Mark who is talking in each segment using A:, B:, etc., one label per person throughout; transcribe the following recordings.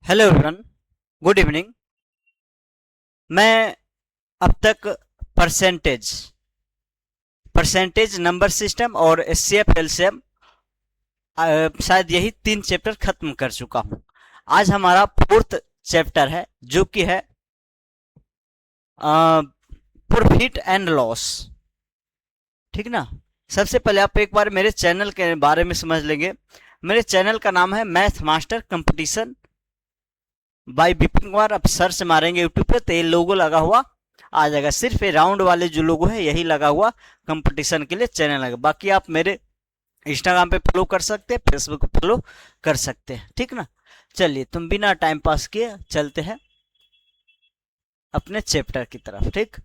A: Hello everyone, good evening. मैं अब तक परसेंटेज परसेंटेज नंबर सिस्टम और एचसीएफ एलसीएम शायद यही 3 चैप्टर खत्म कर चुका हूं। आज हमारा 4th चैप्टर है जो कि है प्रॉफिट एंड लॉस। ठीक ना। सबसे पहले आप एक बार मेरे चैनल के बारे में समझ लेंगे। मेरे चैनल का नाम है Math Master Competition by Vipin Kumar. आप सर्च मारेंगे यूट्यूब पे तो ये लोगो लगा हुआ आ जाएगा। सिर्फ ये राउंड वाले जो लोगो है यही लगा हुआ कंपटीशन के लिए चैनल लगा। बाकी आप मेरे इंस्टाग्राम पे फॉलो कर सकते हैं, फेसबुक पे फॉलो कर सकते हैं। ठीक ना। चलिए तुम बिना टाइम पास किए चलते हैं अपने चैप्टर की तरफ। ठीक,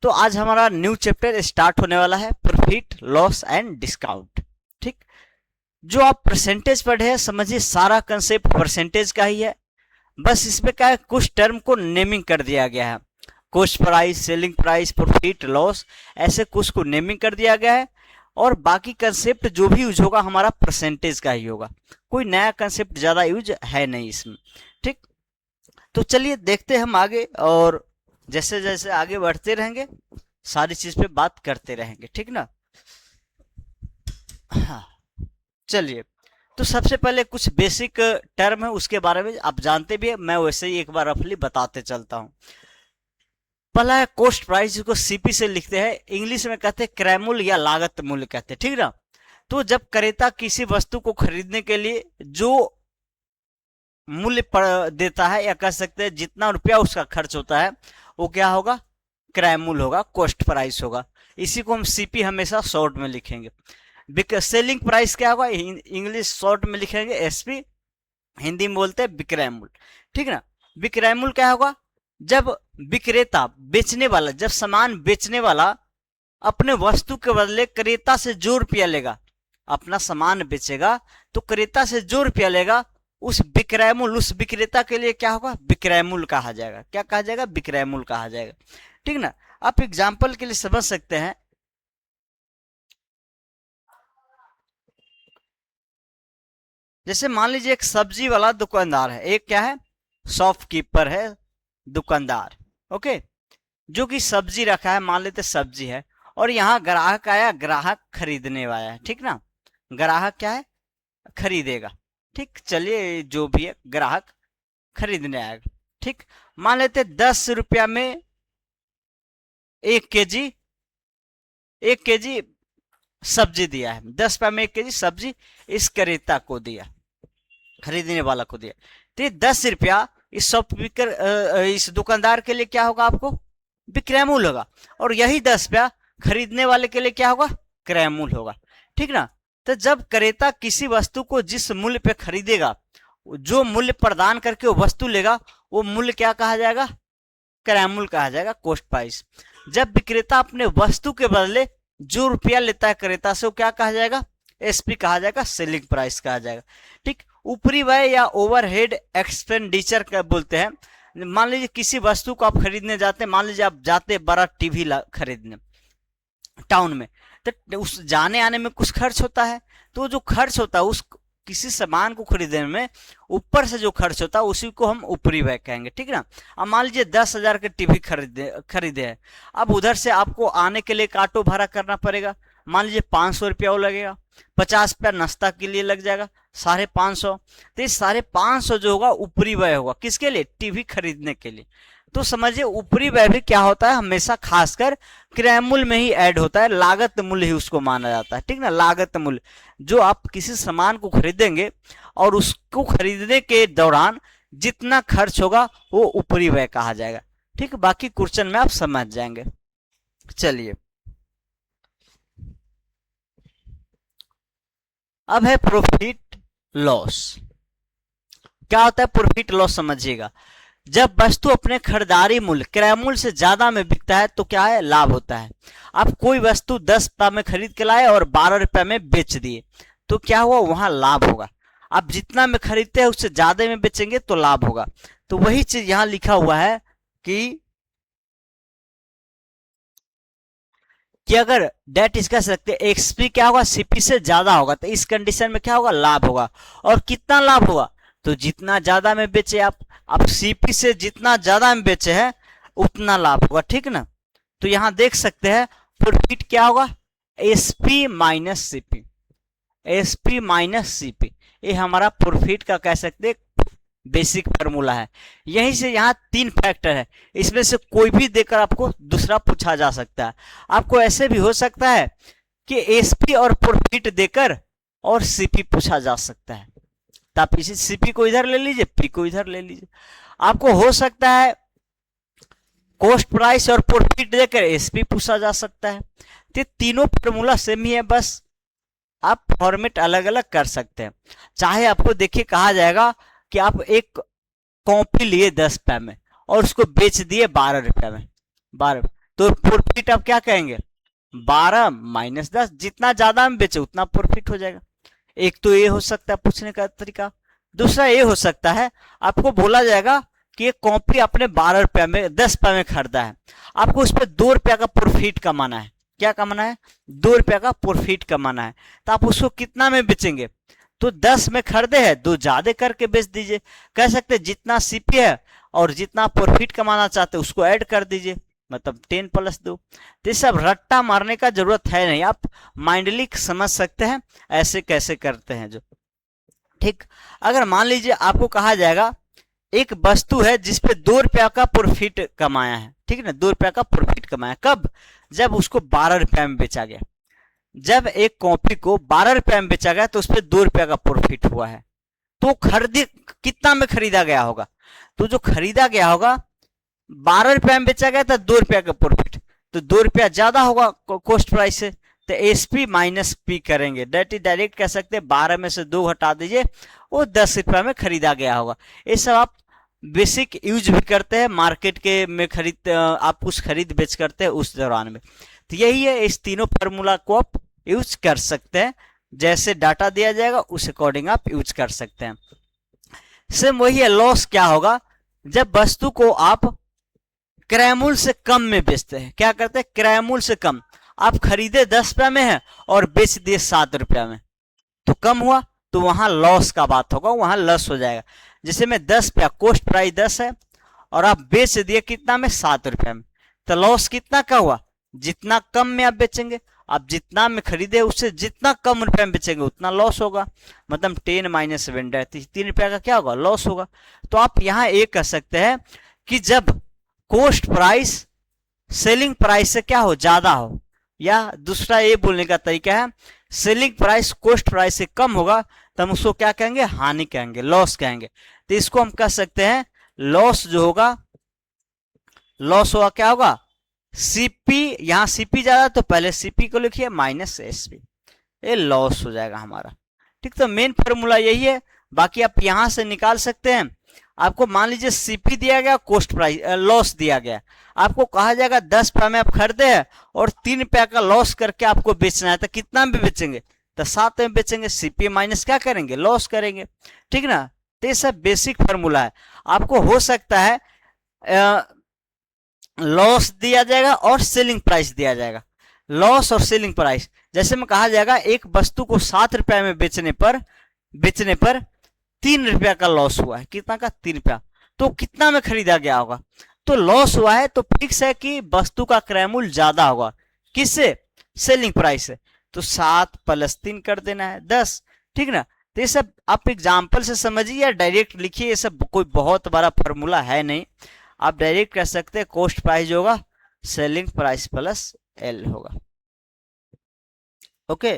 A: तो आज हमारा न्यू चैप्टर स्टार्ट होने वाला है, प्रॉफिट लॉस एंड डिस्काउंट। ठीक, जो आप परसेंटेज पढ़े हैं समझिए सारा कंसेप्ट परसेंटेज का ही है। बस इसमें क्या है, कुछ टर्म को नेमिंग कर दिया गया है। Cost price, selling price, profit loss, ऐसे कुछ को नेमिंग कर दिया गया है। और बाकी कंसेप्ट जो भी यूज होगा हमारा परसेंटेज का ही होगा। कोई नया कंसेप्ट ज्यादा यूज है नहीं इसमें। ठीक, तो चलिए देखते हैं हम आगे, और जैसे जैसे आगे बढ़ते रहेंगे सारी चीज पे बात करते रहेंगे। ठीक ना। हाँ, चलिए तो सबसे पहले कुछ बेसिक टर्म है उसके बारे में आप जानते भी है, मैं वैसे ही एक बार रफली बताते चलता हूं। पहला है कॉस्ट प्राइस, जिसको सीपी से लिखते हैं, इंग्लिश में कहते हैं क्रय मूल्य या लागत मूल्य कहते हैं। ठीक ना। तो जब क्रेता किसी वस्तु को खरीदने के लिए जो मूल्य देता है, या कह सकते हैं जितना रुपया उसका खर्च होता है, वो क्या होगा, क्रय मूल्य होगा, कॉस्ट प्राइस होगा। इसी को हम सीपी हमेशा शॉर्ट में लिखेंगे। सेलिंग प्राइस क्या होगा, इंग्लिश शॉर्ट में लिखेंगे एसपी, हिंदी में बोलते हैं विक्रय मूल्य। ठीक ना। विक्रय मूल्य क्या होगा, जब विक्रेता बेचने वाला, जब सामान बेचने वाला अपने वस्तु के बदले क्रेता से जो रुपया लेगा, अपना सामान बेचेगा तो क्रेता से जो रुपया लेगा, उस विक्रय मूल्य उस विक्रेता के लिए क्या होगा, विक्रय मूल्य कहा जाएगा। क्या कहा जाएगा, विक्रय मूल्य कहा जाएगा। ठीक ना। आप एग्जाम्पल के लिए समझ सकते हैं, जैसे मान लीजिए एक सब्जी वाला दुकानदार है, एक क्या है, शॉपकीपर है, दुकानदार। ओके, जो कि सब्जी रखा है, मान लेते सब्जी है, और यहाँ ग्राहक आया, ग्राहक खरीदने वाला है। ठीक ना। ग्राहक क्या है, खरीदेगा। ठीक, चलिए जो भी है ग्राहक खरीदने आएगा। ठीक, मान लेते 10 रुपया में 1 केजी सब्जी दिया है। 10 रुपया में 1 केजी सब्जी इस क्रेता को दिया, खरीदने वाला को दिया। तो ये 10 रुपया इस शॉपकीपर इस दुकानदार के लिए क्या होगा, आपको विक्रय मूल्य होगा। और यही 10 रुपया खरीदने वाले के लिए क्या होगा, क्रय मूल्य होगा। ठीक ना। तो जब क्रेता किसी वस्तु को जिस मूल्य पे खरीदेगा, जो मूल्य प्रदान करके वो वस्तु लेगा, वो मूल्य क्या कहा जाएगा, क्रय मूल्य कहा जाएगा, कॉस्ट प्राइस। जब विक्रेता अपने वस्तु के बदले जो रुपया लेता है क्रेता से, वो क्या कहा जाएगा, एसपी कहा जाएगा, सेलिंग प्राइस कहा जाएगा। ठीक, ऊपरी व्यय या ओवरहेड एक्सपेंडिचर का बोलते हैं। मान लीजिए किसी वस्तु को आप खरीदने जाते हैं, मान लीजिए आप जाते बड़ा टीवी खरीदने टाउन में, तो उस जाने आने में कुछ खर्च होता है। तो जो खर्च होता है उस किसी सामान को खरीदने में, ऊपर से जो खर्च होता है उसी को हम ऊपरी व्यय कहेंगे। ठीक है ना। अब मान लीजिए 10,000 के टीवी खरीदे हैं। अब उधर से आपको आने के लिए ऑटो भाड़ा करना पड़ेगा, मान लीजिए 500 रुपया वो लगेगा, 50 रुपया नाश्ता के लिए लग जाएगा, 550। तो ये 550 जो होगा ऊपरी व्यय होगा, किसके लिए, टीवी खरीदने के लिए। तो समझिए ऊपरी व्यय भी क्या होता है, हमेशा खासकर क्रय मूल्य में ही ऐड होता है, लागत मूल्य ही उसको माना जाता है। ठीक ना। लागत मूल्य, जो आप किसी सामान को खरीदेंगे और उसको खरीदने के दौरान जितना खर्च होगा वो ऊपरी व्यय कहा जाएगा। ठीक, बाकी क्वेश्चन में आप समझ जाएंगे। चलिए अब है प्रॉफिट लॉस। क्या होता है प्रॉफिट लॉस, समझिएगा। जब वस्तु अपने खरीदारी मूल्य क्रय मूल्य से ज्यादा में बिकता है तो क्या है, लाभ होता है। आप कोई वस्तु 10 रुपया में खरीद के लाए और 12 रुपया में बेच दिए, तो क्या हुआ, वहां लाभ होगा। आप जितना में खरीदते हैं उससे ज्यादा में बेचेंगे तो लाभ होगा। तो वही चीज यहां लिखा हुआ है कि अगर डेट इसका सकते एक्सपी क्या होगा, सीपी से ज्यादा होगा, तो इस कंडीशन में क्या होगा, लाभ होगा। और कितना लाभ होगा, तो जितना ज्यादा में बेचे आप सीपी से जितना ज्यादा में बेचे हैं उतना लाभ होगा, ठीक ना। तो यहां देख सकते हैं प्रॉफिट क्या होगा, SP minus CP, SP minus CP, ये हमारा प्रॉफिट का कह सकते हैं बेसिक फार्मूला है। यहीं से यहाँ 3 फैक्टर है, इसमें से कोई भी देकर आपको दूसरा पूछा जा सकता है। आपको ऐसे भी हो सकता है कि एसपी और प्रॉफिट देकर और सीपी पूछा जा सकता है, तो आप इसी सीपी को इधर ले लीजिए, पी को इधर ले लीजिए। आपको हो सकता है कॉस्ट प्राइस और प्रॉफिट देकर एसपी पूछा जा सकता है। तो तीनों फार्मूला सेम ही है, बस आप फॉर्मेट अलग अलग कर सकते हैं। चाहे आपको देखिए कहा जाएगा कि आप एक कॉपी लिए 10 रुपए में और उसको बेच दिए 12 रुपए में, 12, तो प्रॉफिट आप क्या कहेंगे, 12 माइनस 10, जितना ज्यादा में बेचे उतना प्रॉफिट हो जाएगा। एक तो ये हो सकता है पूछने का तरीका। दूसरा ये हो सकता है आपको बोला जाएगा कि एक कॉपी आपने 12 रुपए में 10 रुपए में खरीदा है, आपको उस पर 2 रुपया का प्रॉफिट कमाना है। क्या कमाना है, 2 रुपया का प्रॉफिट कमाना है। तो आप उसको कितना में बेचेंगे, तो 10 में खरीदे हैं 2 ज्यादा करके बेच दीजिए। कह सकते जितना सीपी है और जितना प्रॉफिट कमाना चाहते उसको ऐड कर दीजिए, मतलब 10 + 2। तो ये सब रट्टा मारने का जरूरत है नहीं, आप माइंडली समझ सकते हैं ऐसे कैसे करते हैं जो, ठीक। अगर मान लीजिए आपको कहा जाएगा एक वस्तु है जिसपे 2 रुपया का प्रॉफिट कमाया है, ठीक है ना, 2 रुपया का प्रॉफिट कमाया, कब, जब उसको 12 रुपया में बेचा गया। जब एक कॉपी को 12 रुपया में बेचा गया तो उस पर 2 रुपया का प्रॉफिट हुआ है। तो खरीदी कितना में खरीदा गया होगा, तो जो खरीदा गया होगा 12 रुपया में बेचा गया था, 2 रुपया का प्रॉफिट, तो 2 रुपया ज्यादा होगा कॉस्ट प्राइस से। तो एसपी माइनस पी करेंगे, डायरेक्ट कह सकते हैं 12 में से 2 हटा दीजिए, वो 10 रुपया में खरीदा गया होगा। ये सब आप बेसिक यूज भी करते हैं मार्केट के में, खरीद आप कुछ खरीद बेच करते हैं उस दौरान में। तो यही है, इस तीनों फार्मूला को आप यूज कर सकते हैं, जैसे डाटा दिया जाएगा उस अकॉर्डिंग आप यूज कर सकते हैं। सेम वही है, लॉस क्या होगा, जब वस्तु को आप क्रय मूल्य से कम में बेचते हैं। क्या करते हैं, क्रय मूल्य से कम, आप खरीदे 10 रुपया में है और बेच दिए 7 रुपया में, तो कम हुआ, तो वहां लॉस का बात होगा, वहां लॉस हो जाएगा। जैसे में 10 रुपया कॉस्ट प्राइस 10 है और आप बेच दिए कितना में, 7 रुपया में, तो लॉस कितना का हुआ, जितना कम में आप बेचेंगे, आप जितना में खरीदे उससे जितना कम रुपए में बेचेंगे उतना लॉस होगा, मतलब 10 माइनस वेंडर 3 रुपया का क्या होगा, लॉस होगा। तो आप यहाँ एक कह सकते हैं कि जब कॉस्ट प्राइस सेलिंग प्राइस से क्या हो, ज्यादा हो, या दूसरा ये बोलने का तरीका है सेलिंग प्राइस कॉस्ट प्राइस से कम होगा तो हम उसको क्या कहेंगे, हानि कहेंगे, लॉस कहेंगे। तो इसको हम कह सकते हैं लॉस जो होगा, लॉस होगा क्या होगा, सीपी, यहां सीपी ज्यादा तो पहले सीपी को लिखिए माइनस एसपी, ये लॉस हो जाएगा हमारा, ठीक। तो मेन फॉर्मूला यही है, बाकी आप यहां से निकाल सकते हैं। आपको मान लीजिए सीपी दिया गया, कॉस्ट प्राइस लॉस दिया गया, आपको कहा जाएगा 10 रुपया में आप खरीदे हैं और 3 रुपया का लॉस करके आपको बेचना है, तो कितना में बेचेंगे, तो 7 में बेचेंगे, सीपी माइनस क्या करेंगे, लॉस करेंगे, ठीक ना। तो ये सब बेसिक फार्मूला है। आपको हो सकता है लॉस दिया जाएगा और सेलिंग प्राइस दिया जाएगा, लॉस और सेलिंग प्राइस, जैसे में कहा जाएगा एक वस्तु को 7 रुपया में बेचने पर 3 रुपया का लॉस हुआ है, कितना का, 3 रुपया, तो कितना में खरीदा गया होगा, तो लॉस हुआ है, तो फिक्स है कि वस्तु का क्रय मूल्य ज्यादा होगा, किससे, सेलिंग प्राइस से, तो 7 + 3 कर देना है 10, ठीक ना। तो ये सब आप एग्जाम्पल से समझिए या डायरेक्ट लिखिए, ये सब कोई बहुत बड़ा फॉर्मूला है नहीं, आप डायरेक्ट कह सकते हैं कॉस्ट प्राइस जो होगा सेलिंग प्राइस प्लस एल होगा। ओके,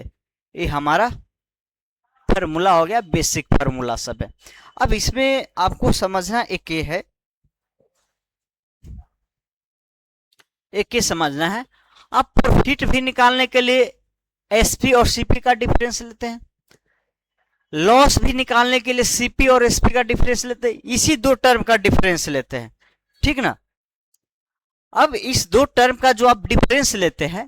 A: ये हमारा फार्मूला हो गया, बेसिक फार्मूला सब है। अब इसमें आपको समझना एक ये है, एक ये समझना है, आप प्रॉफिट भी निकालने के लिए एसपी और सीपी का डिफरेंस लेते हैं, लॉस भी निकालने के लिए सीपी और एसपी का डिफरेंस लेते हैं, इसी 2 टर्म का डिफरेंस लेते हैं, ठीक ना। अब इस 2 टर्म का जो आप डिफरेंस लेते हैं,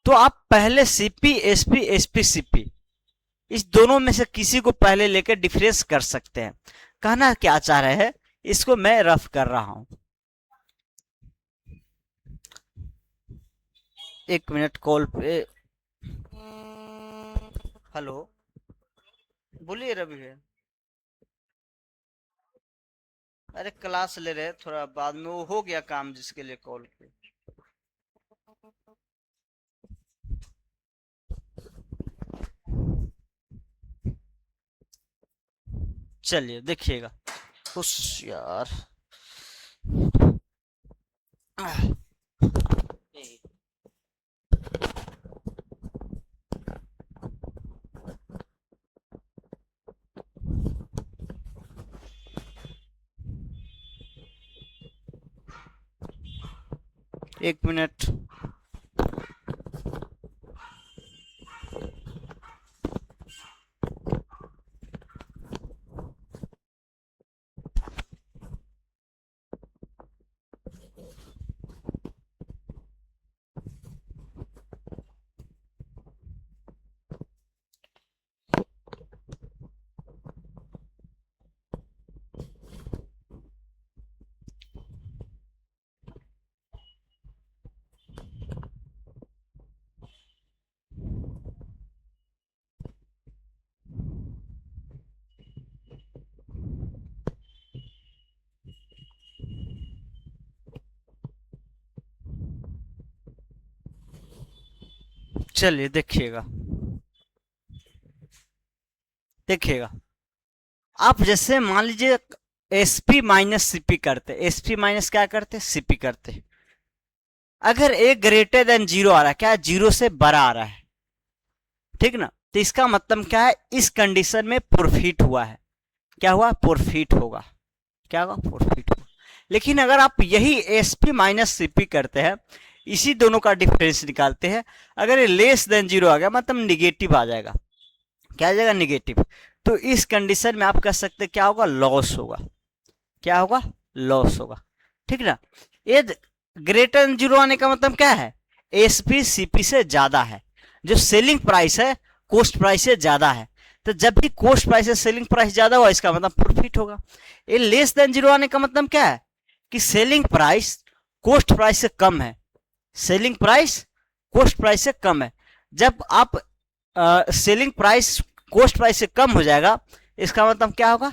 A: तो आप पहले सीपी एसपी एसपी सीपी इस दोनों में से किसी को पहले लेकर डिफरेंस कर सकते हैं। कहना क्या चाह रहे हैं, इसको मैं रफ कर रहा हूं, 1 मिनट कॉल पे, हेलो, बोलिए रवि है। अरे क्लास ले रहे, थोड़ा बाद में वो हो गया काम जिसके लिए कॉल किया। चलिए देखिएगा। उस यार, एक मिनट। चलिए देखिएगा, देखिएगा। आप जैसे मान लीजिए एसपी माइनस सीपी करते, एसपी माइनस क्या करते, सीपी करते। अगर ए ग्रेटर देन जीरो आ रहा है, क्या जीरो से बड़ा आ रहा है, ठीक ना, तो इसका मतलब क्या है, इस कंडीशन में प्रॉफिट हुआ है। क्या हुआ, प्रॉफिट होगा। क्या होगा, प्रॉफिट होगा। लेकिन अगर आप यही एसपी माइनस सीपी करते हैं, इसी दोनों का डिफरेंस निकालते हैं, अगर ये लेस देन जीरो आ गया मतलब निगेटिव आ जाएगा। क्या आ जाएगा, निगेटिव। तो इस कंडीशन में आप कह सकते हैं क्या होगा, लॉस होगा। क्या होगा, लॉस होगा, ठीक ना। ये ग्रेटर देन जीरो आने का मतलब क्या है, एसपी सीपी से ज्यादा है। जो सेलिंग प्राइस है कॉस्ट प्राइस से ज्यादा है, तो जब भी कॉस्ट प्राइस से सेलिंग प्राइस ज्यादा हुआ इसका मतलब प्रॉफिट होगा। ये लेस देन जीरो आने का मतलब क्या है कि सेलिंग प्राइस कॉस्ट प्राइस से कम है, सेलिंग प्राइस कॉस्ट प्राइस से कम है। जब आप सेलिंग प्राइस कॉस्ट प्राइस से कम हो जाएगा, इसका मतलब क्या होगा,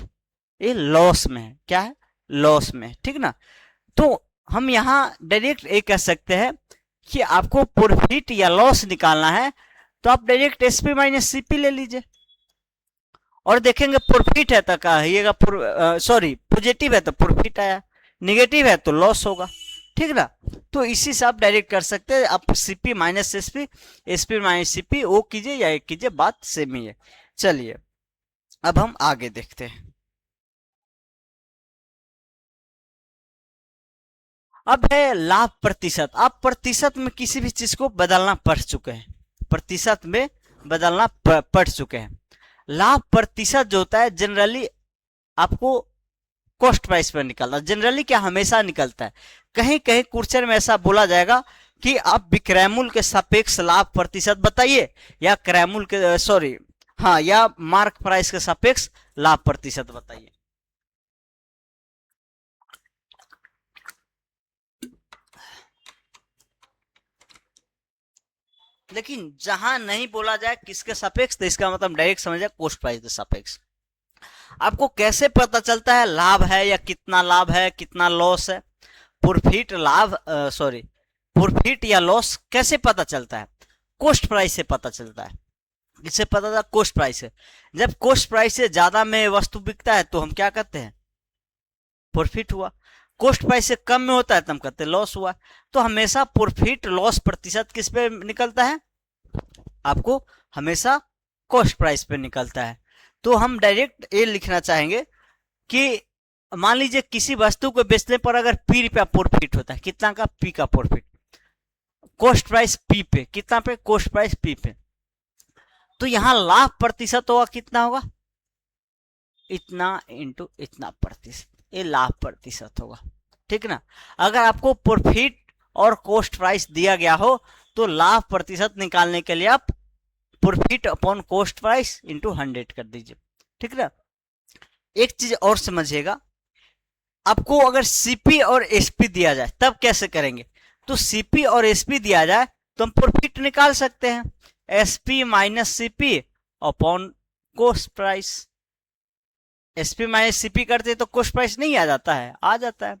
A: ये लॉस में है। क्या है, लॉस में, ठीक ना। तो हम यहाँ डायरेक्ट ये कह सकते हैं कि आपको प्रॉफिट या लॉस निकालना है, तो आप डायरेक्ट एसपी माइनस सीपी ले लीजिए और देखेंगे प्रॉफिट है तो कहिएगा, सॉरी पॉजिटिव है तो प्रॉफिट आया, निगेटिव है तो लॉस होगा, ठीक ना। तो इसी से आप डायरेक्ट कर सकते हैं। आप CP minus SP, SP minus CP, वो कीजिए या एक कीजिए, बात सेम ही है। चलिए अब हम आगे देखते हैं। अब है लाभ प्रतिशत। आप प्रतिशत में किसी भी चीज को बदलना पढ़ चुके हैं, प्रतिशत में बदलना पढ़ चुके हैं। लाभ प्रतिशत जो होता है जनरली आपको कॉस्ट प्राइस पर निकलता है, जनरली क्या हमेशा निकलता है। कहीं कहीं क्वेश्चन में ऐसा बोला जाएगा कि आप विक्रय मूल्य के सापेक्ष लाभ प्रतिशत बताइए, या क्रय मूल्य के सॉरी हाँ, या मार्क प्राइस के सापेक्ष लाभ प्रतिशत बताइए। लेकिन जहां नहीं बोला जाए किसके सापेक्ष, तो इसका मतलब डायरेक्ट समझ कॉस्ट प्राइस के सापेक्ष। आपको कैसे पता चलता है लाभ है या कितना लाभ है कितना लॉस है, प्रॉफिट लाभ सॉरी प्रॉफिट या लॉस कैसे पता चलता है, कॉस्ट प्राइस से पता चलता है। इससे पता चलता कॉस्ट प्राइस है। जब कॉस्ट प्राइस से ज्यादा में वस्तु बिकता है तो हम क्या कहते हैं, प्रॉफिट हुआ। कॉस्ट प्राइस से कम में होता है तो हम कहते हैं लॉस हुआ। तो हमेशा प्रॉफिट लॉस प्रतिशत किस पे निकलता है, आपको हमेशा कॉस्ट प्राइस पे निकलता है। तो हम डायरेक्ट ये लिखना चाहेंगे कि मान लीजिए किसी वस्तु को बेचने पर अगर पी रुपया प्रॉफिट होता है, कितना का, पी का प्रॉफिट, कॉस्ट प्राइस पी पे, कितना पे, कॉस्ट प्राइस पी पे, तो यहां लाभ प्रतिशत होगा, कितना होगा, इतना इंटू इतना प्रतिशत, ये लाभ प्रतिशत होगा, ठीक ना। अगर आपको प्रॉफिट और कॉस्ट प्राइस दिया गया हो तो लाभ प्रतिशत निकालने के लिए आप profit upon cost price into 100 कर दीजिए, ठीक ना। एक चीज और समझिएगा, आपको अगर सीपी और एसपी दिया जाए तब कैसे करेंगे, तो सीपी और एसपी दिया जाए तो हम प्रॉफिट निकाल सकते हैं, SP minus CP upon cost price, SP minus CP करते तो कॉस्ट प्राइस नहीं आ जाता है, आ जाता है।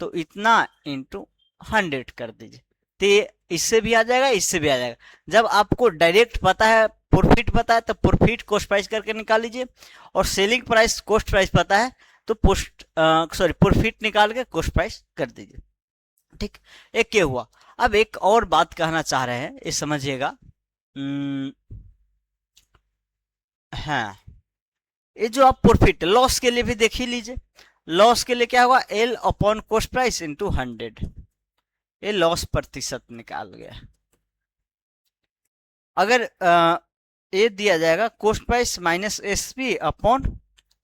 A: तो इतना इंटू 100 कर दीजिए, तो ये इससे भी आ जाएगा, इससे भी आ जाएगा। जब आपको डायरेक्ट पता है, प्रॉफिट पता है, तो प्रॉफिट कॉस्ट प्राइस करके निकाल लीजिए, और सेलिंग प्राइस कॉस्ट प्राइस पता है तो प्रॉफिट निकाल के कॉस्ट प्राइस कर दीजिए। ठीक, एक ये हुआ। अब एक और बात कहना चाह रहे हैं, ये समझिएगा। हाँ, ये जो आप प्रॉफिट लॉस के लिए भी देख ही लीजिए, लॉस के लिए क्या होगा, L upon cost price into 100, ये लॉस प्रतिशत निकाल गया। अगर ये दिया जाएगा cost price minus SP upon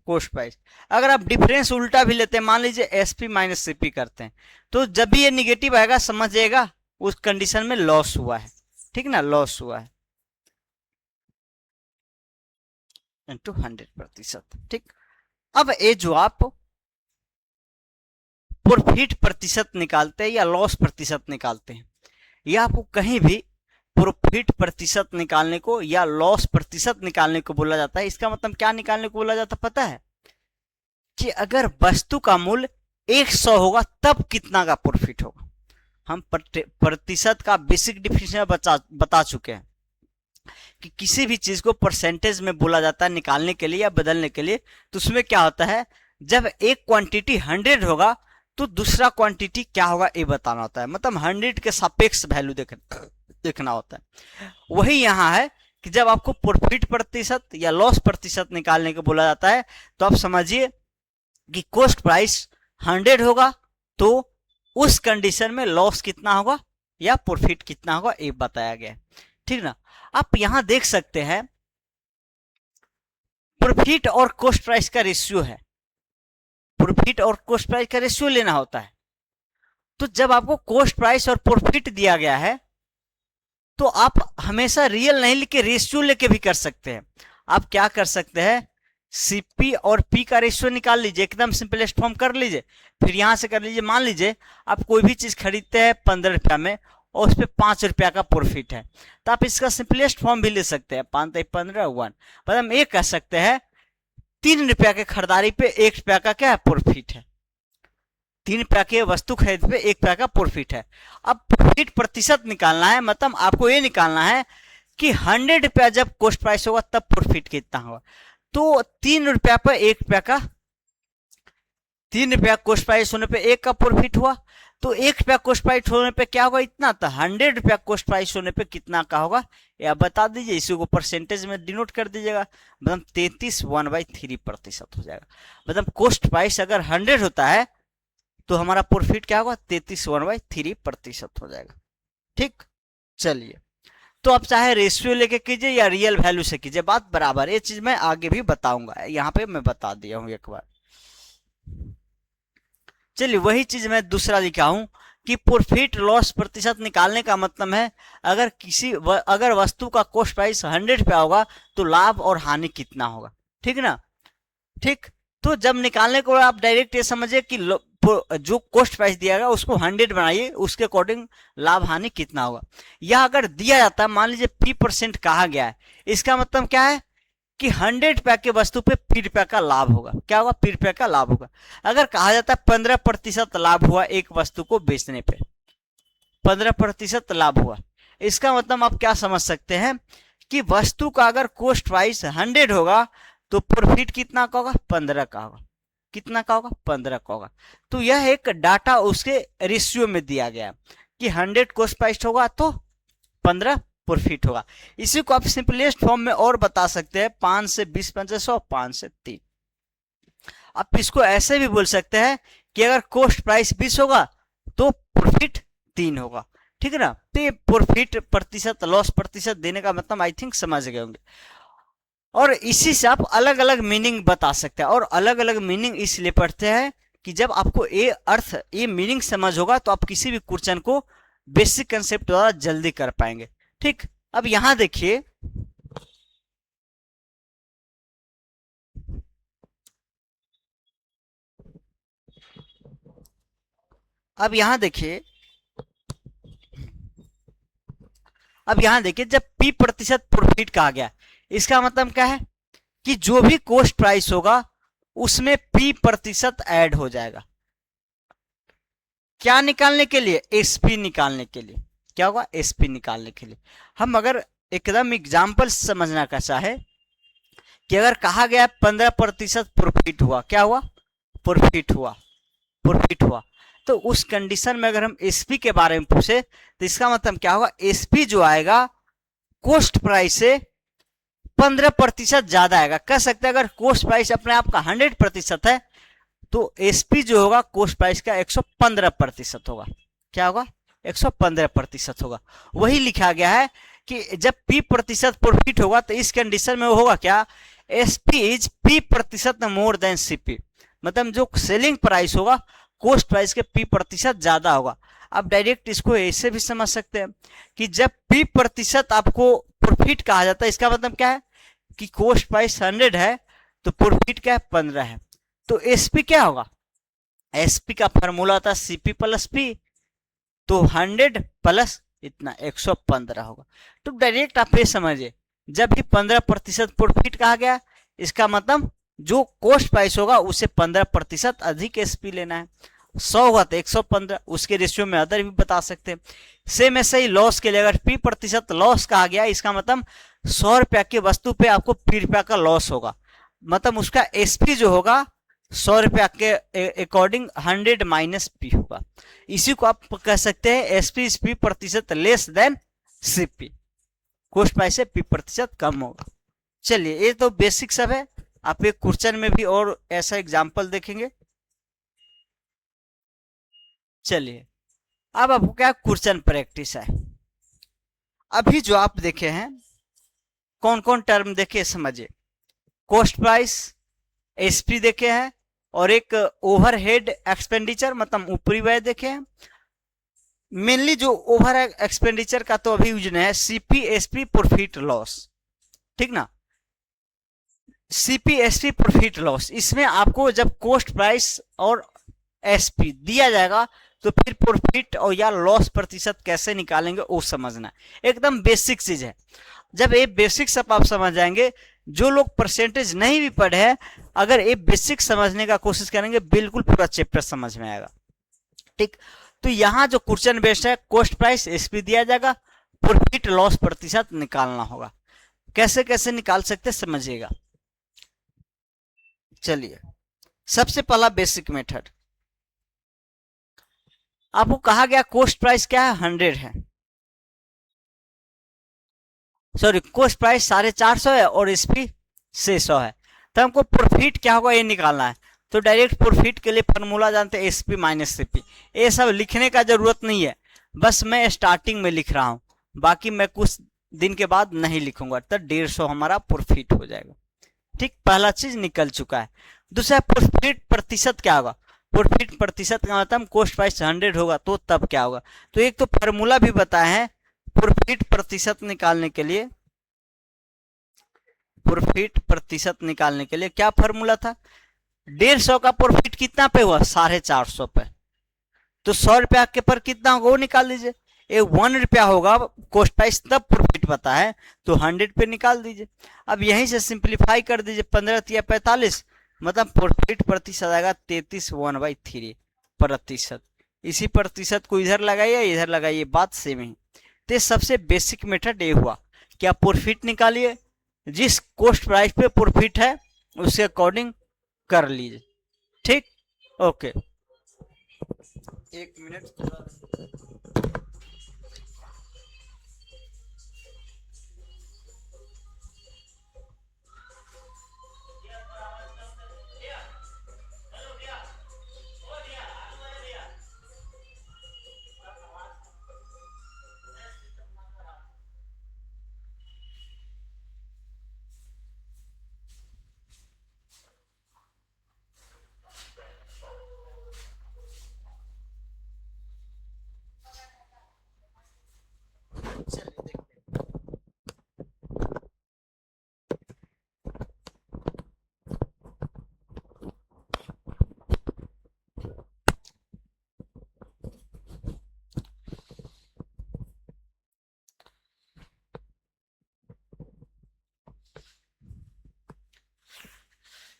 A: cost price, अगर आप डिफरेंस उल्टा भी लेते हैं, मान लीजिए एसपी माइनस सीपी करते हैं, तो जब भी ये निगेटिव आएगा समझिएगा उस कंडीशन में लॉस हुआ है। ठीक ना, लॉस हुआ है इंटू 100%। ठीक, अब ये जो आप प्रॉफिट प्रतिशत निकालते हैं या लॉस प्रतिशत निकालते हैं, या आपको कहीं भी प्रॉफिट प्रतिशत निकालने को या लॉस प्रतिशत निकालने को बोला जाता है, इसका मतलब क्या निकालने को बोला जाता है पता है, कि अगर वस्तु का मूल्य 100 होगा तब कितना का प्रॉफिट होगा। हम प्रतिशत का बेसिक डिफिनेशन बता चुके हैं कि किसी भी चीज को परसेंटेज में बोला जाता है निकालने के लिए या बदलने के लिए। तो उसमें क्या होता है, जब एक क्वांटिटी 100 होगा तो दूसरा क्वांटिटी क्या होगा ये बताना होता है, मतलब 100 के सापेक्ष वैल्यू देखना होता है। वही यहाँ है कि जब आपको प्रॉफिट प्रतिशत या लॉस प्रतिशत निकालने को बोला जाता है, तो आप समझिए कि कॉस्ट प्राइस 100 होगा तो उस कंडीशन में लॉस कितना होगा या प्रॉफिट कितना होगा ये बताया गया है। ठीक ना, आप यहां देख सकते हैं प्रॉफिट और कॉस्ट प्राइस का रेशियो है, प्रॉफिट और कॉस्ट प्राइस का रेशियो लेना होता है। तो जब आपको कॉस्ट प्राइस और प्रॉफिट दिया गया है तो आप हमेशा रियल नहीं लिख के रेशियो लेके भी कर सकते हैं। आप क्या कर सकते हैं, सीपी और पी का रेशियो निकाल लीजिए, एकदम सिंपलेस्ट फॉर्म कर लीजिए, फिर यहां से कर लीजिए। मान लीजिए आप कोई भी चीज खरीदते हैं 15 रुपया में और उस पर 5 रुपया का प्रॉफिट है, तो आप इसका सिंपलेस्ट फॉर्म भी ले सकते हैं, 5 15 1, मतलब हम ये कह सकते हैं 3 रुपया के खरीदारी पे 1 रुपया का क्या है प्रॉफिट है, 3 रुपया के वस्तु खरीद पे 1 रुपया का प्रॉफिट है। अब प्रॉफिट प्रतिशत निकालना है, मतलब आपको ये निकालना है कि 100 रुपया जब कॉस्ट प्राइस होगा तब प्रॉफिट कितना होगा। तो 3 रुपया पर 1 रुपया का, 3 रुपया कॉस्ट प्राइस होने पे 1 का प्रॉफिट हुआ, तो 1 रुपया कॉस्ट प्राइस होने पे क्या होगा इतना, तो 100 रुपया कॉस्ट प्राइस होने पे कितना का होगा या बता दीजिए, इसी को परसेंटेज में डिनोट कर दीजिएगा, मतलब 33/1/3% हो जाएगा। मतलब कॉस्ट प्राइस अगर 100 होता है तो हमारा प्रॉफिट क्या होगा, 33/1/3% हो जाएगा। ठीक, चलिए, तो आप चाहे रेशियो लेके कीजिए या रियल वैल्यू से कीजिए, बात बराबर। ये चीज मैं आगे भी बताऊंगा, यहाँ पे मैं बता दिया हूं एक बार। चलिए, वही चीज मैं दूसरा लिखा हूं कि प्रॉफिट लॉस प्रतिशत निकालने का मतलब है अगर वस्तु का कॉस्ट प्राइस 100 रुपया होगा तो लाभ और हानि कितना होगा। ठीक ना, ठीक, तो जब निकालने को आप डायरेक्ट ये समझिए कि जो कॉस्ट प्राइस दिया गया उसको 100 बनाइए, उसके अकॉर्डिंग लाभ हानि कितना होगा। यह अगर दिया जाता है, मान लीजिए P% कहा गया है, इसका मतलब क्या है कि 100 रुपया के वस्तु पे P रुपया का लाभ होगा। क्या होगा, P रुपया का लाभ होगा। अगर कहा जाता है 15% लाभ हुआ एक वस्तु को बेचने पे, 15% लाभ हुआ, इसका मतलब आप क्या समझ सकते हैं कि वस्तु का अगर कॉस्ट प्राइस 100 होगा तो प्रॉफिट कितना का होगा, 15 का होगा। कितना का होगा, 15 का होगा। तो यह एक डाटा उसके रेशियो में दिया गया कि 100 कॉस्ट प्राइस होगा तो 15 प्रॉफिट होगा। इसी को आप सिंपलेस्ट फॉर्म में और बता सकते हैं, 5 से 20 पंचे 100, 5 से 3। आप इसको ऐसे भी बोल सकते हैं कि अगर कॉस्ट प्राइस 20 होगा तो प्रॉफिट 3 होगा। ठीक है ना, तो प्रॉफिट प्रतिशत लॉस प्रतिशत देने का मतलब आई थिंक समझ गए होंगे। और इसी से आप अलग अलग मीनिंग बता सकते हैं, और अलग अलग मीनिंग इसलिए पढ़ते हैं कि जब आपको ये अर्थ ये मीनिंग समझ होगा तो आप किसी भी क्वेश्चन को बेसिक कंसेप्ट द्वारा जल्दी कर पाएंगे। ठीक, अब यहां देखिए, अब यहां देखिए, जब P% प्रॉफिट कहा गया, इसका मतलब क्या है कि जो भी कॉस्ट प्राइस होगा उसमें पी प्रतिशत ऐड हो जाएगा। क्या निकालने के लिए? एसपी निकालने के लिए। क्या होगा? एसपी निकालने के लिए। हम अगर एकदम एग्जाम्पल समझना का चाहे कि अगर कहा गया 15% प्रॉफिट हुआ, क्या हुआ? प्रॉफिट हुआ, प्रॉफिट हुआ, तो उस कंडीशन में अगर हम एसपी के बारे में पूछे तो इसका मतलब क्या होगा? एसपी जो आएगा कोस्ट प्राइस से 15% ज्यादा आएगा। कह सकते हैं अगर कोस्ट प्राइस अपने आप का 100% है तो एसपी जो होगा कोस्ट प्राइस का 115% होगा। क्या होगा? 115% होगा। वही लिखा गया है कि जब पी प्रतिशत प्रॉफिट होगा तो इस कंडीशन में वो होगा क्या? एसपी इज पी प्रतिशत मोर देन सीपी। मतलब जो सेलिंग प्राइस होगा कोस्ट प्राइस के पी प्रतिशत ज्यादा होगा। आप डायरेक्ट इसको ऐसे भी समझ सकते हैं कि जब पी प्रतिशत आपको प्रॉफिट कहा जाता है इसका मतलब क्या है कि कोस्ट प्राइस 100 है तो प्रॉफिट क्या है? 15 है। तो एसपी क्या होगा? एसपी का फॉर्मूला होता है सीपी प्लस पी। तो 100 प्लस इतना 115 होगा। तो डायरेक्ट आप ये समझिए जब भी 15% प्रॉफिट कहा गया इसका मतलब जो कॉस्ट प्राइस होगा उससे 15% अधिक एसपी लेना है। 100 हुआ तो 115, उसके रेशियो में अदर भी बता सकते हैं। सेम ऐसे ही लॉस के लिए अगर पी प्रतिशत लॉस कहा गया इसका मतलब 100 रुपया की वस्तु पे आपको पी रुपया का लॉस होगा। मतलब उसका एसपी जो होगा 100 रुपया के अकॉर्डिंग 100 माइनस पी होगा। इसी को आप कह सकते हैं एसपी इज पी प्रतिशत less than CP. Coast price से पी प्रतिशत कम होगा। चलिए ये तो बेसिक सब है। आप एक क्वेश्चन में भी और ऐसा एग्जांपल देखेंगे। चलिए अब आपको क्या क्वेश्चन प्रैक्टिस है। अभी जो आप देखे हैं कौन कौन टर्म देखे समझिए। कॉस्ट प्राइस, एसपी देखे हैं, और एक ओवरहेड एक्सपेंडिचर मतलब ऊपरी व्यय देखे हैं। मेनली जो ओवर एक्सपेंडिचर का तो अभी यूज नहीं है, सीपी एसपी प्रॉफिट लॉस, ठीक ना। सीपी एसपी प्रॉफिट लॉस, इसमें आपको जब कॉस्ट प्राइस और एसपी दिया जाएगा तो फिर प्रॉफिट और या लॉस प्रतिशत कैसे निकालेंगे वो समझना है। एकदम बेसिक चीज है। जब ये बेसिक सब आप समझ जाएंगे, जो लोग परसेंटेज नहीं भी पढ़े हैं अगर ये बेसिक समझने का कोशिश करेंगे बिल्कुल पूरा चैप्टर समझ में आएगा। ठीक, तो यहां जो क्वेश्चन बेस्ड है कॉस्ट प्राइस एसपी दिया जाएगा, प्रॉफिट लॉस प्रतिशत निकालना होगा। कैसे कैसे निकाल सकते समझिएगा। चलिए सबसे पहला बेसिक मेथड, आपको कहा गया कॉस्ट प्राइस क्या है? 100 है, सॉरी कॉस्ट प्राइस 450 है और एसपी 600 है। तो हमको प्रॉफिट क्या होगा ये निकालना है। तो डायरेक्ट प्रॉफिट के लिए फॉर्मूला जानते हैं एसपी माइनस सीपी। ये सब लिखने का जरूरत नहीं है, बस मैं स्टार्टिंग में लिख रहा हूं, बाकी मैं कुछ दिन के बाद नहीं लिखूंगा। तो 150 हमारा प्रॉफिट हो जाएगा। ठीक, पहला चीज निकल चुका है। दूसरा प्रॉफिट प्रतिशत क्या होगा? प्रॉफिट प्रतिशत का मतलब कॉस्ट प्राइस 100 होगा तो तब क्या होगा। तो एक तो फॉर्मूला भी बताए हैं प्रॉफिट प्रतिशत निकालने के लिए। प्रॉफिट प्रतिशत निकालने के लिए क्या फॉर्मूला था? 150 का प्रॉफिट कितना पे हुआ? 450 पे। तो 100 रुपया के पर कितना होगा वो निकाल दीजिए। ये 1 रुपया होगा कॉस्ट प्राइस तब प्रॉफिट पता है तो 100 पे निकाल दीजिए। अब यहीं से सिंप्लीफाई कर दीजिए, 15 या 45 मतलब प्रॉफिट प्रतिशत आएगा 33/3 प्रतिशत। इसी प्रतिशत को इधर लगाइए इधर लगाइए, बात सेम ही। तो सबसे बेसिक मेथड ये हुआ कि आप प्रॉफिट निकालिए, जिस कॉस्ट प्राइस पे प्रॉफिट है उसके अकॉर्डिंग कर लीजिए। ठीक, ओके। एक मिनट।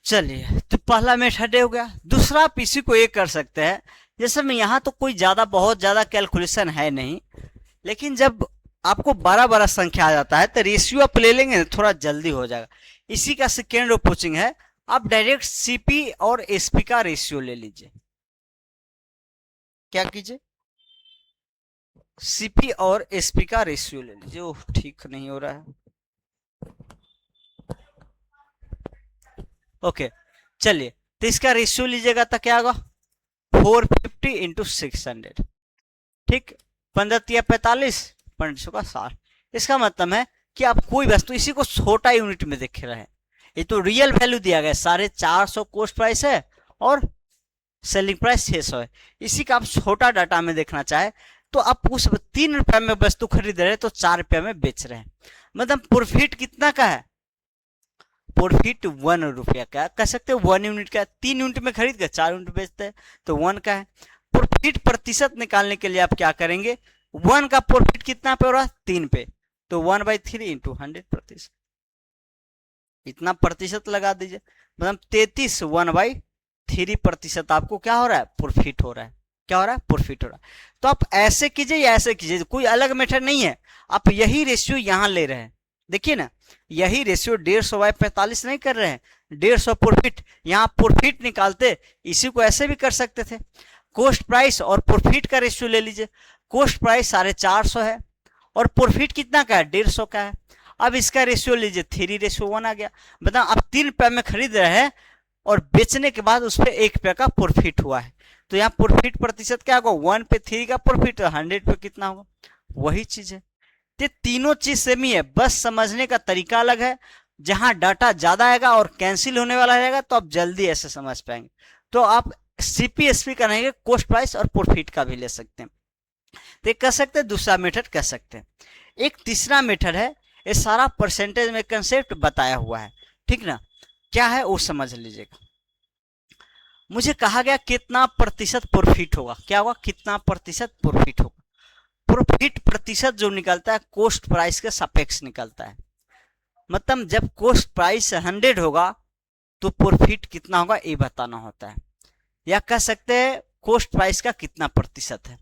A: चलिए, तो पहला मेथड हो गया। दूसरा आप इसी को ये कर सकते हैं, जैसे में यहाँ तो कोई ज्यादा बहुत ज्यादा कैलकुलेशन है नहीं, लेकिन जब आपको बड़ा बड़ा संख्या आ जाता है तो रेशियो आप ले लेंगे ना, थोड़ा जल्दी हो जाएगा। इसी का सेकेंड अप्रोचिंग है, आप डायरेक्ट सीपी और एसपी का रेशियो ले लीजिए। क्या कीजिए, सीपी और एसपी का रेशियो ले लीजिए। ओह, ठीक नहीं हो रहा है। ओके, चलिए, तो इसका रेशियो लीजिएगा तो क्या होगा, 450 इंटू 600। ठीक, 15 45, 500 का 60। इसका मतलब है कि आप कोई वस्तु इसी को छोटा यूनिट में देख रहे हैं। ये तो रियल वैल्यू दिया गया 450 कॉस्ट प्राइस है और सेलिंग प्राइस 600 है। इसी का आप छोटा डाटा में देखना चाहे तो आप उस 3 रुपए में वस्तु खरीद रहे हैं तो 4 रुपए में बेच रहे हैं। मतलब प्रॉफिट कितना का है, प्रॉफिट 1 रुपया का कह सकते हो, 1 यूनिट का। 3 यूनिट में खरीद कर 4 यूनिट बेचते हैं तो 1 का है। प्रॉफिट प्रतिशत निकालने के लिए आप क्या करेंगे, 1 का प्रॉफिट कितना पे हो रहा है, 3 पे, तो 1/3 इंटू 100%, इतना प्रतिशत लगा दीजिए। मतलब 33 1/3% आपको क्या हो रहा है, प्रॉफिट हो रहा है। क्या हो रहा है, प्रॉफिट हो रहा है। तो आप ऐसे कीजिए या ऐसे कीजिए, कोई अलग मेथड नहीं है। आप यही रेशियो यहां ले रहे हैं, देखिए ना, यही रेशियो 150/45 नहीं कर रहे हैं, 150 प्रॉफिट। यहाँ प्रॉफिट निकालते इसी को ऐसे भी कर सकते थे। कॉस्ट प्राइस और प्रॉफिट का रेशियो ले लीजिए। कॉस्ट प्राइस 450 है और प्रॉफिट कितना का है, 150 का है। अब इसका रेशियो लीजिए, 3:1 आ गया। मतलब आप 3 रुपए में खरीद रहे हैं और बेचने के बाद उस पर 1 रुपये का प्रॉफिट हुआ है, तो यहाँ प्रॉफिट प्रतिशत क्या होगा, 1 पे 3 का प्रॉफिट, 100 पे कितना होगा, वही चीज है। ये तीनों चीज सेम ही है, बस समझने का तरीका अलग है। जहां डाटा ज्यादा आएगा और कैंसिल होने वाला रहेगा तो आप जल्दी ऐसे समझ पाएंगे। तो आप सीपीएसपी का नहीं, कॉस्ट प्राइस और प्रॉफिट का भी ले सकते हैं। तो कह सकते हैं, दूसरा मेथड कह सकते हैं। एक तीसरा मेथड है, ये सारा परसेंटेज में कंसेप्ट बताया हुआ है, ठीक ना। क्या है वो समझ लीजिएगा। मुझे कहा गया कितना प्रतिशत प्रॉफिट होगा, क्या होगा, कितना प्रतिशत प्रॉफिट होगा। प्रॉफिट प्रतिशत जो निकलता है कॉस्ट प्राइस के सापेक्ष निकलता है। मतलब जब कॉस्ट प्राइस 100 होगा तो प्रॉफिट कितना होगा ये बताना होता है, या कह सकते हैं कॉस्ट प्राइस का कितना प्रतिशत है।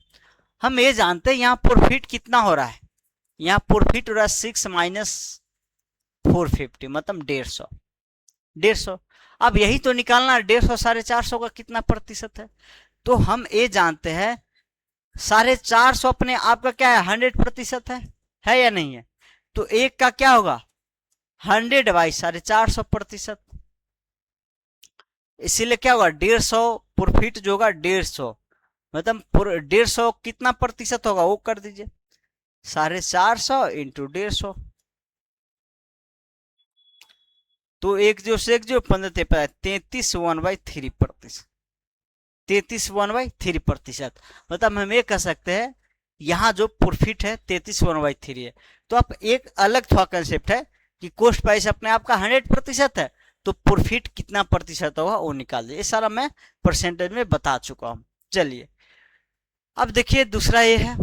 A: हम ये जानते हैं यहाँ प्रॉफिट कितना हो रहा है, यहाँ प्रॉफिट हो रहा है 6 माइनस 450, मतलब 150। अब यही तो निकालना है, 150 450 का कितना प्रतिशत है। तो हम ये जानते हैं 450 अपने आप का क्या है, 100% है या नहीं है। तो एक का क्या होगा, 100/450%। इसीलिए क्या होगा, 150 प्रॉफिट जो होगा 150, मतलब 150 कितना प्रतिशत होगा वो कर दीजिए, 450 इंटू 150। तो एक जो से एक जो 15 33 1/3%, 33 1/3%। मतलब हम ये कह सकते हैं यहाँ जो प्रॉफिट है 33 1/3 है। तो आप एक अलग थोड़ा कंसेप्ट है कि कॉस्ट प्राइस अपने आप का 100% है, तो प्रॉफिट कितना प्रतिशत होगा वो निकाल दीजिए। ये सारा मैं परसेंटेज में बता चुका हूँ। चलिए, अब देखिए दूसरा ये है,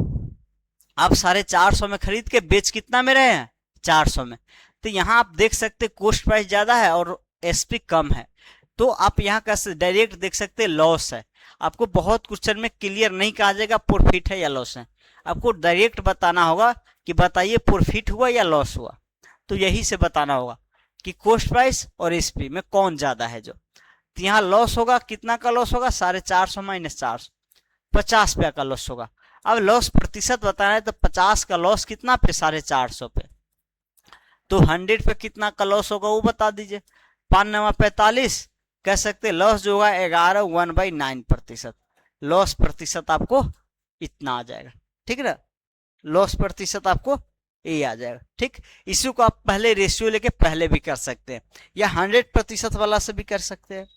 A: आप 450 में खरीद के बेच कितना में रहे हैं, 400 में। तो यहाँ आप देख सकते कॉस्ट प्राइस ज्यादा है और एसपी कम है, तो आप यहाँ का डायरेक्ट देख सकते लॉस है। आपको बहुत क्वेश्चन में क्लियर नहीं कहा जाएगा प्रॉफिट है या लॉस है, आपको डायरेक्ट बताना होगा कि बताइए प्रॉफिट हुआ या लॉस हुआ। तो यही से बताना होगा कि कॉस्ट प्राइस और एसपी में कौन ज्यादा है जो। तो यहाँ लॉस होगा, कितना का लॉस होगा, 450 माइनस 400, 50 रुपया का लॉस होगा। अब लॉस प्रतिशत बताना है तो 50 का लॉस कितना पे, 450 पे, तो 100 पे कितना का लॉस होगा वो बता दीजिए। 5 9 45, कह सकते लॉस जो होगा 11 1/9%। लॉस प्रतिशत आपको इतना आ जाएगा, ठीक है ना, लॉस प्रतिशत आपको ये आ जाएगा। ठीक, इसी को आप पहले रेशियो लेके पहले भी कर सकते हैं या 100% वाला से भी कर सकते हैं।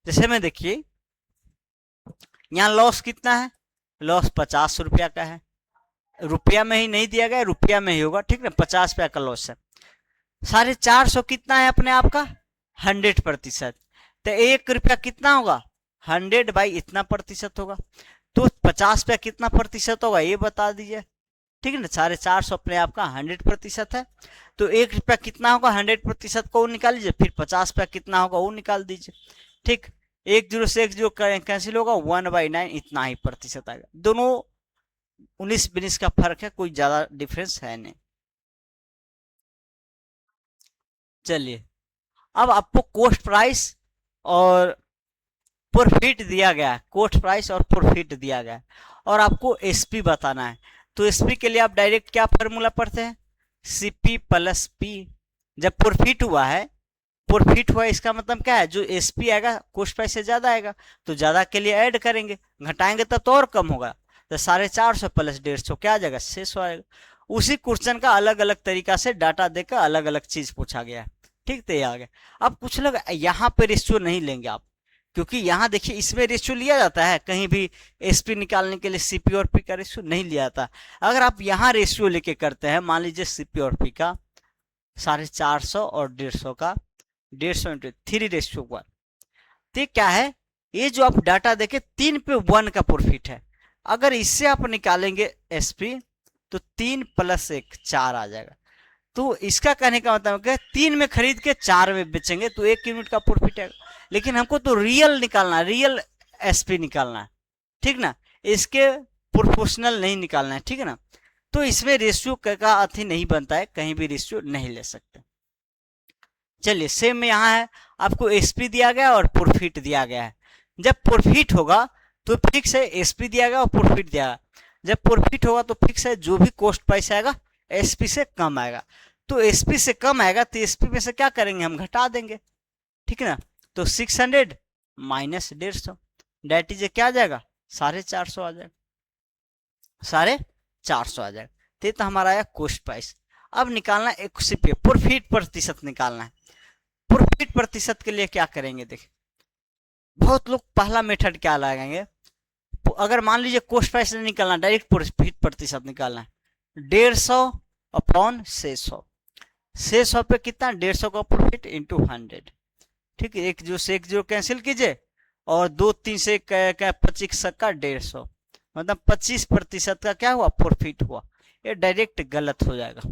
A: जैसे में देखिए यहाँ लॉस कितना है, लॉस 50 रुपया का है, रुपया में ही नहीं दिया गया, रुपया में ही होगा, ठीक ना, 50 रुपया का लॉस है। 450 कितना है अपने आप का, 100%, तो 1 रुपया कितना होगा, 100 बाई इतना प्रतिशत होगा। तो 50 रुपया कितना प्रतिशत होगा ये बता दीजिए, ठीक है ना। 450 अपने आपका 100% है, तो 1 रुपया कितना होगा 100% को वो निकाल लीजिए, फिर 50 रुपया कितना होगा वो निकाल दीजिए। ठीक, 1 जीरो से 1 जीरो कैंसिल होगा, 1/9 इतना ही प्रतिशत आएगा। दोनों 19-20 का फर्क है, कोई ज्यादा डिफरेंस है नहीं। चलिए, अब आपको कॉस्ट प्राइस और प्रॉफिट दिया गया है, कॉस्ट प्राइस और प्रॉफिट दिया गया है, और आपको एसपी बताना है। तो एसपी के लिए आप डायरेक्ट क्या फॉर्मूला पढ़ते हैं, सीपी प्लस पी। जब प्रॉफिट हुआ है, प्रॉफिट हुआ इसका मतलब क्या है, जो एसपी आएगा कॉस्ट प्राइस से ज्यादा आएगा, तो ज्यादा के लिए ऐड करेंगे, घटाएंगे तब तो और कम होगा। तो 450 प्लस 150 क्या आ जाएगा, 600 आएगा। उसी क्वेश्चन का अलग अलग तरीका से डाटा देकर अलग अलग चीज पूछा गया है। ठीक, तो ये आ गया। अब कुछ लोग यहाँ पे रेशियो नहीं लेंगे आप, क्योंकि यहाँ देखिए इसमें रेशियो लिया जाता है, कहीं भी एसपी निकालने के लिए सीपी और पी का रेशियो नहीं लिया जाता। अगर आप यहाँ रेशियो लेके करते हैं, मान लीजिए सीपी और पी का 450 और 150 का 150 इंटू 3:1, तो क्या है, ये जो आप डाटा देखे 3 पे 1 का प्रॉफिट है। अगर इससे आप निकालेंगे एसपी तो 3 + 1 4 आ जाएगा। तो इसका कहने का मतलब है 3 में खरीद के 4 में बेचेंगे तो 1 यूनिट का प्रॉफिट है। लेकिन हमको तो रियल निकालना है, रियल एसपी निकालना है, ठीक ना, इसके प्रोपोर्शनल नहीं निकालना है, ठीक है ना। तो इसमें रेशियो का अथी नहीं बनता है, कहीं भी रेशियो नहीं ले सकते। चलिए, सेम में यहाँ है, आपको एसपी दिया गया और प्रॉफिट दिया गया है। जब प्रॉफिट होगा तो फिक्स है, एसपी दिया गया और प्रॉफिट दिया गया। जब प्रॉफिट होगा तो फिक्स है, जो भी कॉस्ट प्राइस आएगा एसपी से कम आएगा। तो एसपी से कम आएगा तो एसपी में से क्या करेंगे, हम घटा देंगे, ठीक है ना। तो 600 माइनस 150 डेट इज क्या आ जाएगा, 450 आ जाएगा, 450 आ जाएगा। तो हमारा आया कॉस्ट प्राइस। अब निकालना है प्रॉफिट प्रतिशत निकालना है। प्रॉफिट प्रतिशत के लिए क्या करेंगे, देखिए बहुत लोग पहला मेथड क्या लगाएंगे, अगर मान लीजिए कॉस्ट प्राइस नहीं निकालना, डायरेक्ट प्रॉफिट प्रतिशत निकालना है, 150 अपॉन 600, 600 पे कितना 150 का प्रॉफिट इंटू 100। ठीक है, 1 जीरो से 1 जीरो कैंसिल कीजिए, और 2 3 से 25 का 150, मतलब 25% का क्या हुआ, प्रॉफिट हुआ। ये डायरेक्ट गलत हो जाएगा।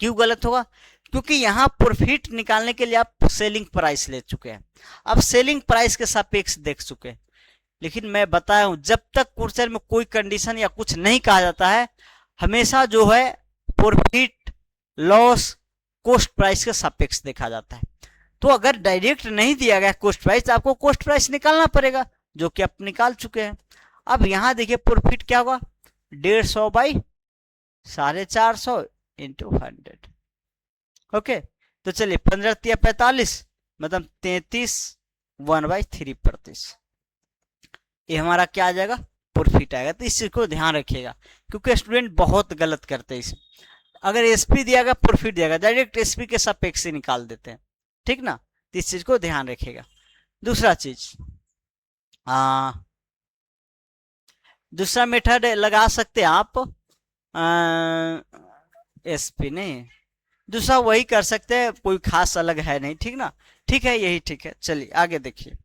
A: क्यों गलत होगा, क्योंकि यहाँ प्रॉफिट निकालने के लिए आप सेलिंग प्राइस ले चुके हैं, अब सेलिंग प्राइस के सापेक्ष देख चुके हैं। लेकिन मैं बताया हूं, जब तक क्वेश्चन में कोई कंडीशन या कुछ नहीं कहा जाता है, हमेशा जो है प्रॉफिट लॉस कॉस्ट प्राइस के सापेक्ष देखा जाता है। तो अगर डायरेक्ट नहीं दिया गया कॉस्ट प्राइस, आपको कॉस्ट प्राइस निकालना पड़ेगा, जो कि आप निकाल चुके हैं। अब यहां देखिए प्रॉफिट क्या होगा, 150 बाई 450 इंटू 100। ओके, तो चलिए 15 × 45 मतलब 33 1/3%। ये हमारा क्या आ जाएगा, प्रॉफिट आएगा। तो इस चीज को ध्यान रखिएगा, क्योंकि स्टूडेंट बहुत गलत करते हैं इसमें। अगर एसपी दिया गया प्रॉफिट दिया गया, डायरेक्ट एसपी के सापेक्ष से निकाल देते हैं, ठीक ना। तो इस चीज को ध्यान रखिएगा। दूसरा चीज, दूसरा मेथड लगा सकते हैं आप, एसपी नहीं, दूसरा वही कर सकते हैं, कोई खास अलग है नहीं, ठीक ना। ठीक है, यही ठीक है। चलिए आगे देखिए,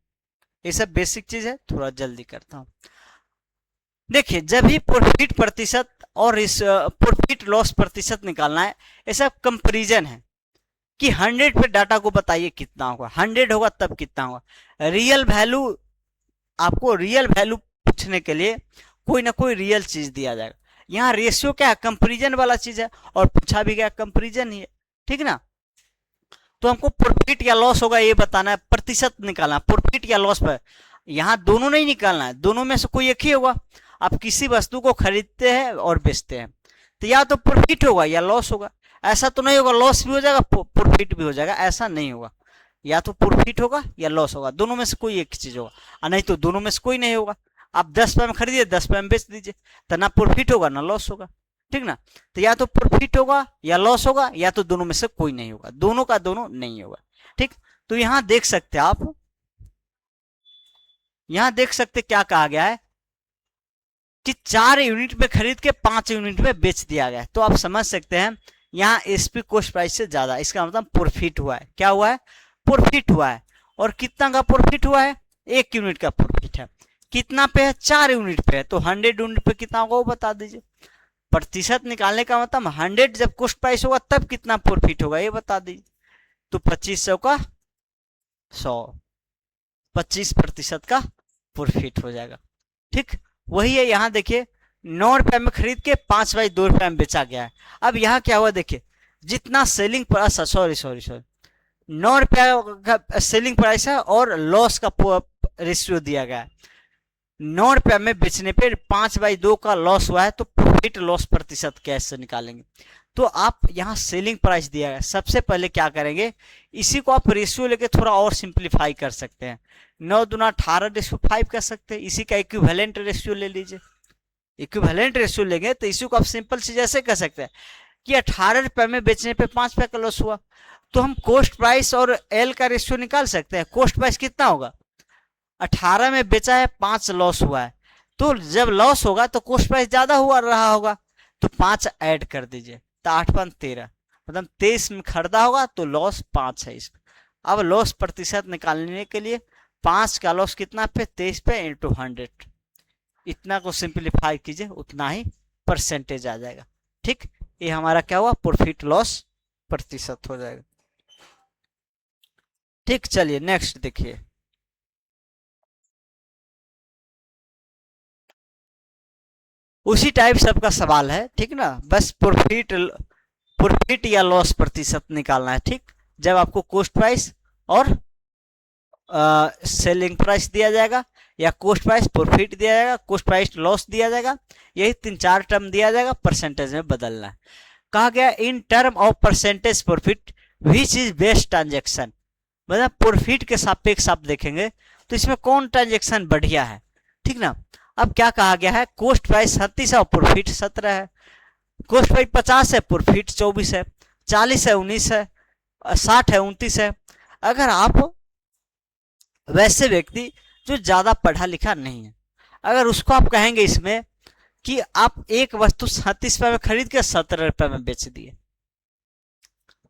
A: ये सब बेसिक चीज है, थोड़ा जल्दी करता हूं। देखिए, जब भी प्रॉफिट प्रतिशत और इस प्रॉफिट लॉस प्रतिशत निकालना है, ऐसा कंपैरिजन है कि 100 पे डाटा को बताइए कितना होगा, 100 होगा तब कितना होगा। रियल वैल्यू, आपको रियल वैल्यू पूछने के लिए कोई ना कोई रियल चीज दिया जाएगा। यहाँ रेशियो क्या है, कंपैरिजन वाला चीज है, और पूछा भी गया कंपैरिजन ही है, ठीक ना। तो हमको प्रॉफिट या लॉस होगा ये बताना है, प्रतिशत निकालना, प्रॉफिट या लॉस पर। यहाँ दोनों नहीं निकालना है, दोनों में से कोई एक ही होगा। आप किसी वस्तु को खरीदते हैं और बेचते हैं, तो या तो प्रॉफिट होगा या लॉस होगा। ऐसा तो नहीं होगा लॉस भी हो जाएगा प्रॉफिट भी हो जाएगा, ऐसा नहीं होगा। या तो प्रॉफिट होगा या लॉस होगा, दोनों में से कोई एक चीज होगा, और नहीं तो दोनों में से कोई नहीं होगा। आप 10 रुपये में खरीदिए, 10 रुपये में बेच दीजिए, तो ना प्रॉफिट होगा ना लॉस होगा, ठीक ना। तो या तो प्रॉफिट होगा या लॉस होगा, या तो दोनों में से कोई नहीं होगा, दोनों का दोनों नहीं होगा, ठीक। तो यहां देख सकते हैं आप, यहां देख सकते क्या कहा गया है कि 4 यूनिट में खरीद के 5 यूनिट में बेच दिया गया है। तो आप समझ सकते हैं यहाँ एसपी कॉस्ट प्राइस से ज्यादा, इसका मतलब प्रॉफिट हुआ है। क्या हुआ है, प्रॉफिट हुआ है। और कितना का प्रॉफिट हुआ है, 1 यूनिट का प्रॉफिट है। कितना पे है, 4 यूनिट पे है। तो 100 यूनिट पे कितना होगा वो बता दीजिए। प्रतिशत निकालने का मतलब 100 जब कॉस्ट प्राइस होगा तब कितना प्रॉफिट होगा ये बता दीजिए। तो 2500 का 100, 25% का प्रॉफिट हो जाएगा। ठीक, वही है यहाँ देखिए 9 रुपए में खरीद के 5/2 रुपए में बेचा गया है। अब यहाँ क्या हुआ देखिए, जितना सेलिंग प्राइस, सॉरी 9 रुपया का सेलिंग प्राइस है और लॉस का रेशियो दिया गया है। 9 रुपया में बेचने पे 5/2 का लॉस हुआ है, तो प्रॉफिट लॉस प्रतिशत कैसे निकालेंगे। तो आप यहाँ सेलिंग प्राइस दिया है, सबसे पहले क्या करेंगे, इसी को आप रेशियो लेके थोड़ा और सिंप्लीफाई कर सकते हैं। 9 दूना 18/5 कर सकते हैं, इसी का इक्विवेलेंट रेशियो ले लीजिए। इक्विवेलेंट रेशियो लेंगे तो इसी को आप सिंपल से जैसे कर सकते हैं कि 18 रुपए में बेचने पे 5 रुपए का लॉस हुआ, तो हम कॉस्ट प्राइस और एल का रेशियो निकाल सकते हैं। कॉस्ट प्राइस कितना होगा, 18 में बेचा है, 5 लॉस हुआ है, तो जब लॉस होगा तो कॉस्ट प्राइस ज्यादा हुआ रहा होगा, तो 5 ऐड कर दीजिए, तो 8×13 मतलब 23 में खरीदा होगा तो लॉस 5 है इसमें। अब लॉस प्रतिशत निकालने के लिए 5 का लॉस कितना पे, 23 पे इंटू 100, इतना को सिंप्लीफाई कीजिए, उतना ही परसेंटेज आ जाएगा। ठीक, ये हमारा क्या हुआ, प्रॉफिट लॉस प्रतिशत हो जाएगा। ठीक, चलिए नेक्स्ट देखिए, उसी टाइप सबका सवाल है। ठीक ना, बस प्रॉफिट या लॉस प्रतिशत निकालना है। ठीक, जब आपको कॉस्ट प्राइस और सेलिंग प्राइस दिया जाएगा, या कॉस्ट प्राइस प्रॉफिट दिया जाएगा, कॉस्ट प्राइस लॉस दिया जाएगा, यही 3-4 टर्म दिया जाएगा, परसेंटेज में बदलना है। कहा गया in term of percentage profit which is best transaction, मतलब प्रॉफिट के सापेक्ष आप देखेंगे तो इसमें कौन ट्रांजेक्शन बढ़िया है। ठीक ना, अब क्या कहा गया है, कॉस्ट प्राइस 37 है और प्रॉफिट 17 है, कॉस्ट प्राइस 50 है, प्रॉफिट 24 है, 40 है 19 है, 60 है 29 है। अगर आप वैसे व्यक्ति जो ज्यादा पढ़ा लिखा नहीं है, अगर उसको आप कहेंगे इसमें कि आप एक वस्तु 37 रुपए में खरीद के 17 रुपए में बेच दिए,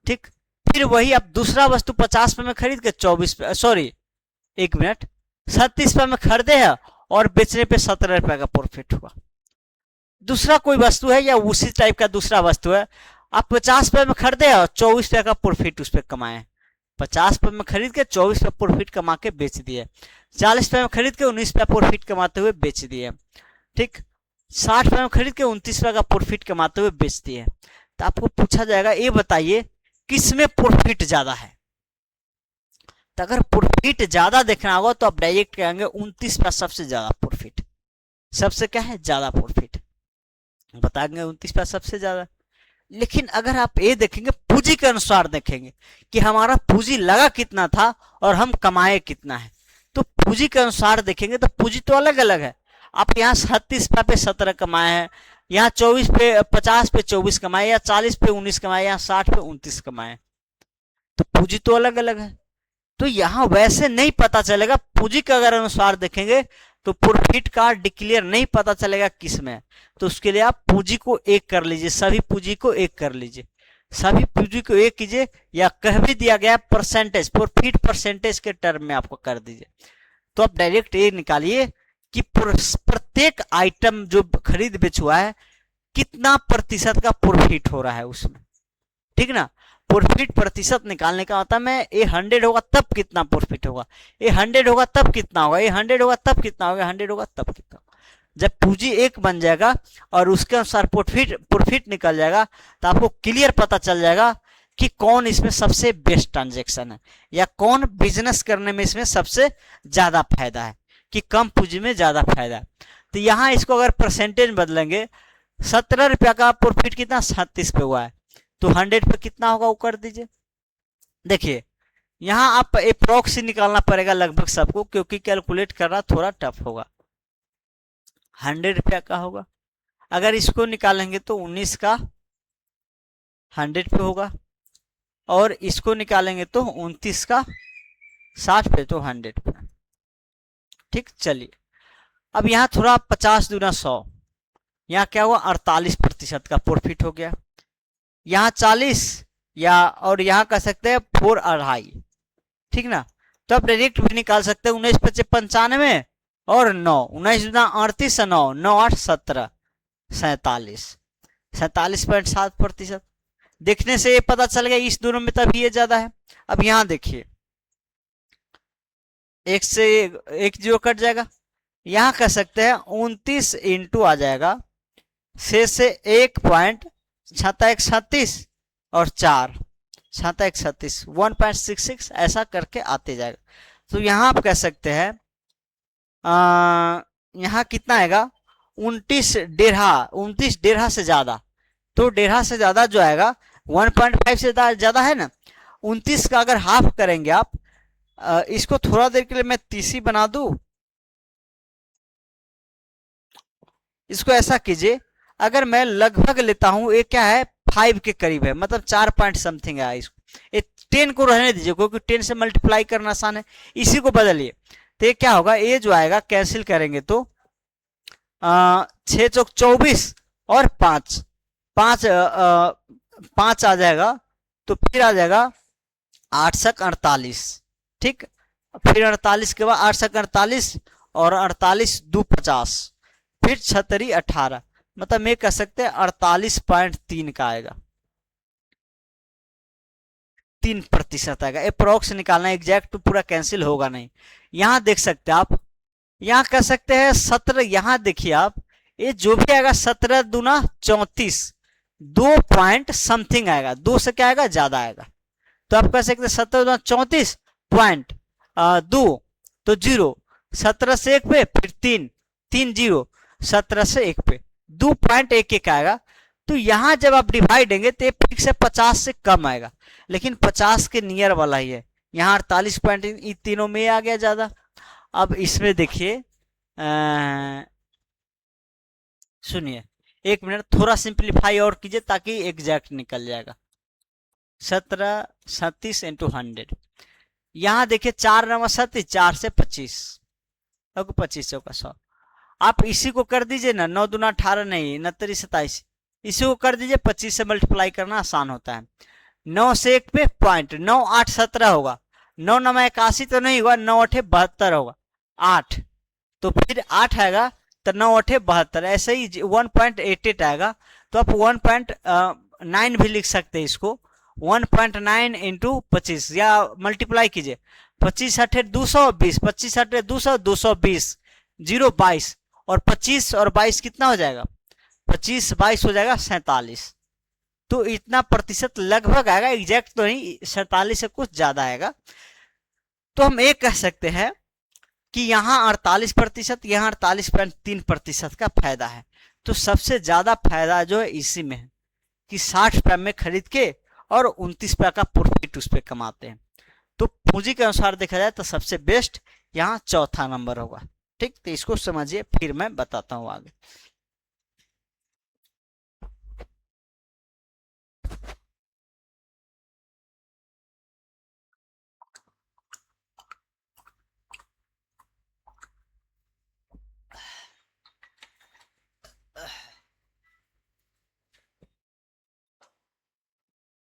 A: ठीक, फिर वही आप दूसरा वस्तु 50 रुपए में खरीद के 37 रुपए में खरीदे है और बेचने पे 17 रुपए का प्रॉफिट हुआ। दूसरा कोई वस्तु है या उसी टाइप का दूसरा वस्तु है, आप 50 रुपए में खरीदे और 24 रुपए का प्रॉफिट उस पर कमाए, 50 रुपए में खरीद के 24 रुपए प्रॉफिट कमा के बेच दिए, 40 रुपए में खरीद के 19 रुपए प्रॉफिट कमाते हुए बेच दिए, ठीक, 60 रुपए में खरीद के 29 रुपए का प्रॉफिट कमाते हुए बेच दिए। तो आपको पूछा जाएगा ये बताइए किसमें प्रॉफिट ज्यादा है। तो अगर प्रॉफिट ज्यादा देखना होगा तो आप डायरेक्ट कहेंगे 29 रुपया सबसे ज्यादा प्रॉफिट, सबसे क्या है ज्यादा प्रॉफिट, बताएंगे 29 रुपया सबसे ज्यादा। लेकिन अगर आप ये देखेंगे पूंजी के अनुसार देखेंगे कि हमारा पूंजी लगा कितना था और हम कमाए कितना है, तो पूंजी के अनुसार देखेंगे तो पूंजी तो अलग अलग है। आप यहाँ 37 पे 17 कमाए हैं, यहाँ 24 पे 50 पे 24 कमाए, या 40 पे 19 कमाए, या 60 पे 29 कमाए, तो पूंजी तो अलग अलग है। तो यहाँ वैसे नहीं पता चलेगा, पूंजी के अगर अनुसार देखेंगे तो प्रॉफिट का डिक्लेयर नहीं पता चलेगा किस में। तो उसके लिए आप पूंजी को एक कर लीजिए, सभी पूंजी को एक कर लीजिए, सभी पूंजी को एक कीजिए, या कह भी दिया गया परसेंटेज, प्रॉफिट परसेंटेज के टर्म में आपको कर दीजिए। तो आप डायरेक्ट ये निकालिए कि प्रत्येक आइटम जो खरीद बेच हुआ है कितना प्रतिशत का प्रॉफिट हो रहा है उसमें, ठीक ना। प्रॉफिट प्रतिशत निकालने का मतलब है ये 100 होगा तब कितना प्रॉफिट होगा, ये 100 होगा तब कितना होगा, ये 100 होगा तब कितना होगा, 100 होगा तब कितना होगा। जब पूंजी एक बन जाएगा और उसके अनुसार प्रॉफिट निकल जाएगा तो आपको क्लियर पता चल जाएगा कि कौन इसमें सबसे बेस्ट ट्रांजेक्शन है, या कौन बिजनेस करने में इसमें सबसे ज्यादा फायदा है, कि कम पूंजी में ज्यादा फायदा है। तो यहाँ इसको अगर परसेंटेज बदलेंगे, 17 रुपया का प्रॉफिट कितना 37 पे हुआ है, तो 100 पे कितना होगा वो कर दीजिए। देखिए यहाँ आप अप्रोक्स निकालना पड़ेगा लगभग सबको, क्योंकि कैलकुलेट करना थोड़ा टफ होगा। 100 रुपया का होगा, अगर इसको निकालेंगे तो 19 का 100 पे होगा, और इसको निकालेंगे तो 29 का 60 पे, तो 100 पे, ठीक। चलिए अब यहाँ थोड़ा 50 दूना 100, यहाँ क्या हुआ 48% का प्रॉफिट हो गया। यहाँ 40 या और यहाँ कह सकते हैं 4 2.5, ठीक ना। तो आप डायरेक्ट भी निकाल सकते हैं 19 × 95 और 9, 19 दूना 38 9, 9 8 17 47, 47.7%। देखने से ये पता चल गया इस दोनों में तभी ये ज्यादा है। अब यहां देखिए, एक से एक जीरो कट जाएगा, यहां कह सकते हैं 29 इंटू आ जाएगा से 1 पॉइंट 36 और 4 36 1.66 ऐसा करके आते जाएगा। तो यहां आप कह सकते हैं यहाँ कितना आएगा 29 डेढ़ा से ज्यादा। तो डेढ़ा से ज्यादा जो आएगा 1.5 से ज्यादा है ना। 29 का अगर हाफ करेंगे आप, इसको थोड़ा देर के लिए मैं 30 बना दूं। इसको ऐसा कीजिए, अगर मैं लगभग लेता हूं, ये क्या है 5 के करीब है, मतलब 4 पॉइंट समथिंग है। इसको ये 10 को रहने दीजिए क्योंकि 10 से मल्टीप्लाई करना आसान है। इसी को बदलिए तो ये क्या होगा, ये जो आएगा कैंसिल करेंगे तो 6 चौक 24 और 5 5 आ जाएगा। तो फिर आ जाएगा 8 सक 48। ठीक, फिर 48 के बाद 8 सक 48 और 48 दो 50, फिर 6 18, मतलब मैं कह सकते हैं 48.3 का आएगा, 3% आएगा। अप्रोक्स निकालना, एग्जैक्ट तो पूरा कैंसिल होगा नहीं। यहां देख सकते हैं आप, यहां कह सकते हैं 17। यहां देखिए आप, ये जो भी आएगा 17 दूना 34, 2 पॉइंट समथिंग आएगा, 2 से क्या आएगा ज्यादा आएगा। तो आप कह सकते हैं 17 दूना 34 पॉइंट 2 तो 0, 17 से 1 पे फिर 3 3 0, 17 से 1 पे 2.11 आएगा। तो यहां जब आप डिवाइड देंगे तो फिर से 50 से कम आएगा, लेकिन 50 के नियर वाला ही है। यहाँ 48 पॉइंट इन तीनों में आ गया ज्यादा। अब इसमें देखिए, सुनिए 1 मिनट, थोड़ा सिंप्लीफाई और कीजिए ताकि एग्जैक्ट निकल जाएगा। 17 37 इंटू 100, यहाँ देखिए 4 नंबर 37, 4 से 25, 25 चौका 100। आप इसी को कर दीजिए ना, 9 दूना 18 नहीं 29 27, इसी को कर दीजिए, 25 से मल्टीप्लाई करना आसान होता है। 9 से 1 पे पॉइंट, 9 8 17 होगा, 9 9 81 तो नहीं होगा, 9 8 72 होगा, 8 तो फिर 8 आएगा तो 9 8 72, ऐसे ही 1.88 आएगा। तो आप 1.9 भी लिख सकते हैं इसको, 1.9 इंटू 25 या मल्टीप्लाई कीजिए, 25 8 220, 25 8 200 220, 0 22 और 25 और 22 कितना हो जाएगा, 25 22 हो जाएगा 47। तो इतना प्रतिशत लगभग आएगा, एग्जैक्ट तो नहीं, 47 से कुछ ज्यादा आएगा। तो हम ये कह सकते हैं कि यहाँ 48%, यहाँ 48.3% का फायदा है। तो सबसे ज्यादा फायदा जो है इसी में है कि 60 रुपए में खरीद के और 29 रुपए का प्रॉफिट उस पर कमाते हैं। तो पूंजी के अनुसार देखा जाए तो सबसे बेस्ट यहाँ चौथा नंबर होगा। ठीक, तो इसको समझिए, फिर मैं बताता हूँ आगे।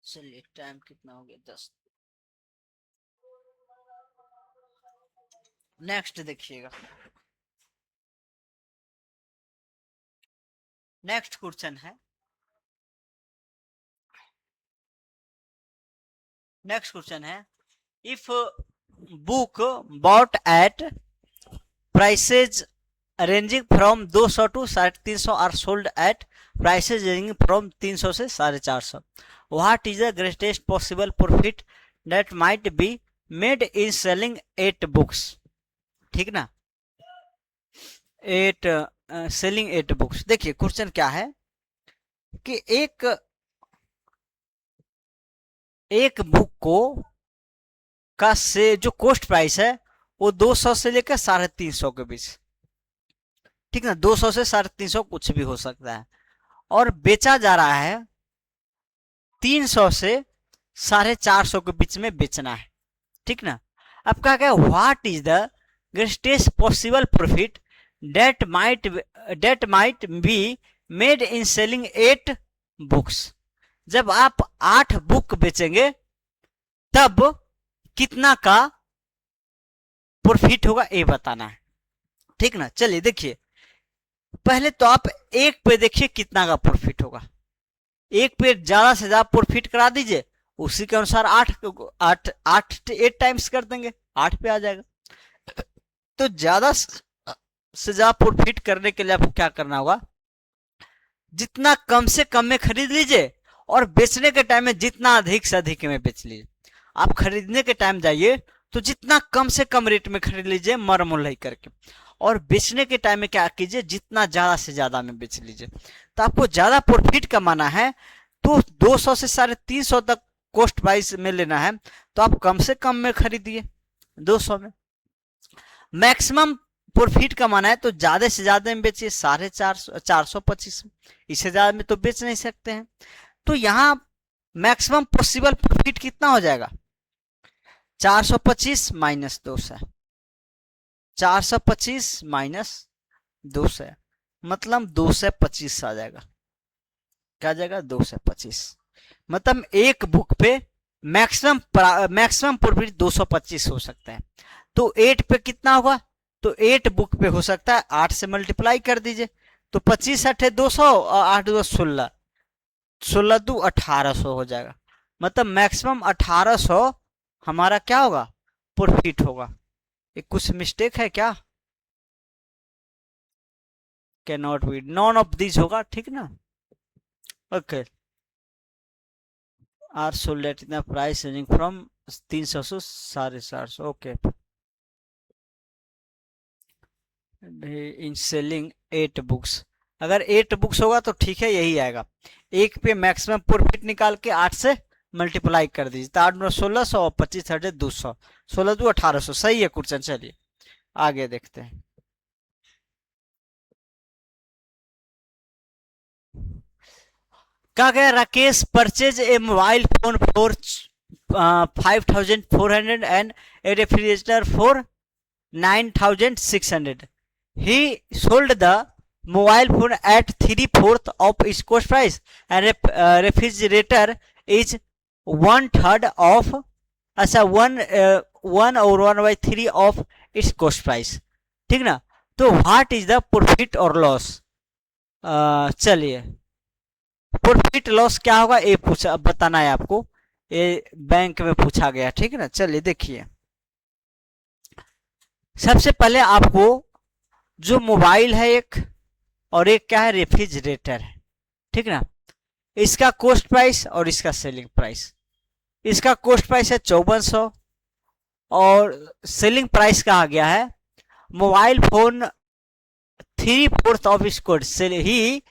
A: चलिए, टाइम कितना हो गया, 10। नेक्स्ट देखिएगा, नेक्स्ट क्वेश्चन है, नेक्स्ट क्वेश्चन है, if book bought at prices ranging from 200 to 350 are sold at prices ranging from 300 से 450, what is the greatest possible profit that might be made in selling 8 books. ठीक ना, 8 selling 8 books. देखिए question क्या है कि एक book को का से जो कॉस्ट प्राइस है वो 200 से लेकर 350 के बीच। ठीक ना, 200 से 350 कुछ भी हो सकता है, और बेचा जा रहा है 300 से 450 के बीच में बेचना है। ठीक ना, अब क्या क्या, what is the greatest possible profit that might be made in selling 8 books. जब आप 8 बुक बेचेंगे तब कितना का प्रॉफिट होगा ये बताना है। ठीक ना, चलिए देखिए, पहले तो आप एक पे देखिए कितना का प्रॉफिट होगा। एक पे ज्यादा से ज्यादा प्रॉफिट करा दीजिए, उसी के अनुसार 8 टाइम्स कर देंगे, 8 पे आ जाएगा। तो ज्यादा से ज्यादा प्रॉफिट करने के लिए आपको क्या करना होगा, जितना कम से कम में खरीद लीजिए और बेचने के टाइम में जितना अधिक से अधिक में बेच लीजिए। आप खरीदने के टाइम जाइए तो जितना कम से कम रेट में खरीद लीजिए मर मुल्लई करके, और बेचने के टाइम में क्या कीजिए, जितना ज्यादा से ज्यादा में बेच लीजिए। तो आपको ज्यादा प्रॉफिट कमाना है तो 200 से 350 तक कॉस्ट प्राइस में लेना है, तो आप कम से कम में खरीदिए 200 में। मैक्सिमम प्रॉफिट कमाना है तो ज्यादा से ज्यादा में बेचिए 450 425 में, इससे ज्यादा में तो बेच नहीं सकते हैं। तो यहाँ मैक्सिमम पॉसिबल प्रॉफिट कितना हो जाएगा, 425 माइनस 200, 425 माइनस 200 मतलब 225 आ जाएगा। क्या आ जाएगा, 225। मतलब एक बुक पे मैक्सिमम प्रॉफिट 225 हो सकता है। तो 8 पे कितना होगा, तो 8 बुक पे हो सकता है 8 से मल्टीप्लाई कर दीजिए, तो 25 8 200 और 8 2 16, 16 2 1800 हो जाएगा। मतलब मैक्सिमम 1800 हमारा क्या होगा, प्रॉफिट होगा। एक कुछ मिस्टेक है क्या, can not be, none of this होगा, ठीक ना। ओके, आर सोल्ड एट इतना प्राइस रेंजिंग फ्रॉम 300 से 450। ओके, इन सेलिंग 8 बुक्स, अगर 8 बुक्स होगा तो ठीक है, यही आएगा। एक पे मैक्सिमम प्रॉफिट निकाल के 8 से मल्टीप्लाई कर दीजिए, तो 8 9 1600 और 25 8 200, 16 2 1800। सही है क्वेश्चन। चलिए आगे देखते हैं। क्या गया, Rakesh purchase a mobile phone for 5400 and A refrigerator for 9600। He sold the mobile phone at 3/4 of its cost price and refrigerator is 1/3 of, अच्छा 1 और 1/3 of its cost price, ठीक ना। तो व्हाट इज द प्रॉफिट और loss, चलिए profit loss क्या होगा ये पूछा, बताना है आपको, ये बैंक में पूछा गया, ठीक है ना। चलिए देखिए, सबसे पहले आपको जो मोबाइल है एक, और एक क्या है, रेफ्रिजरेटर है, ठीक ना। इसका कॉस्ट प्राइस और इसका सेलिंग प्राइस, इसका कॉस्ट प्राइस है 5400 और सेलिंग प्राइस कहा गया है mobile phone 3/4 of its cost, he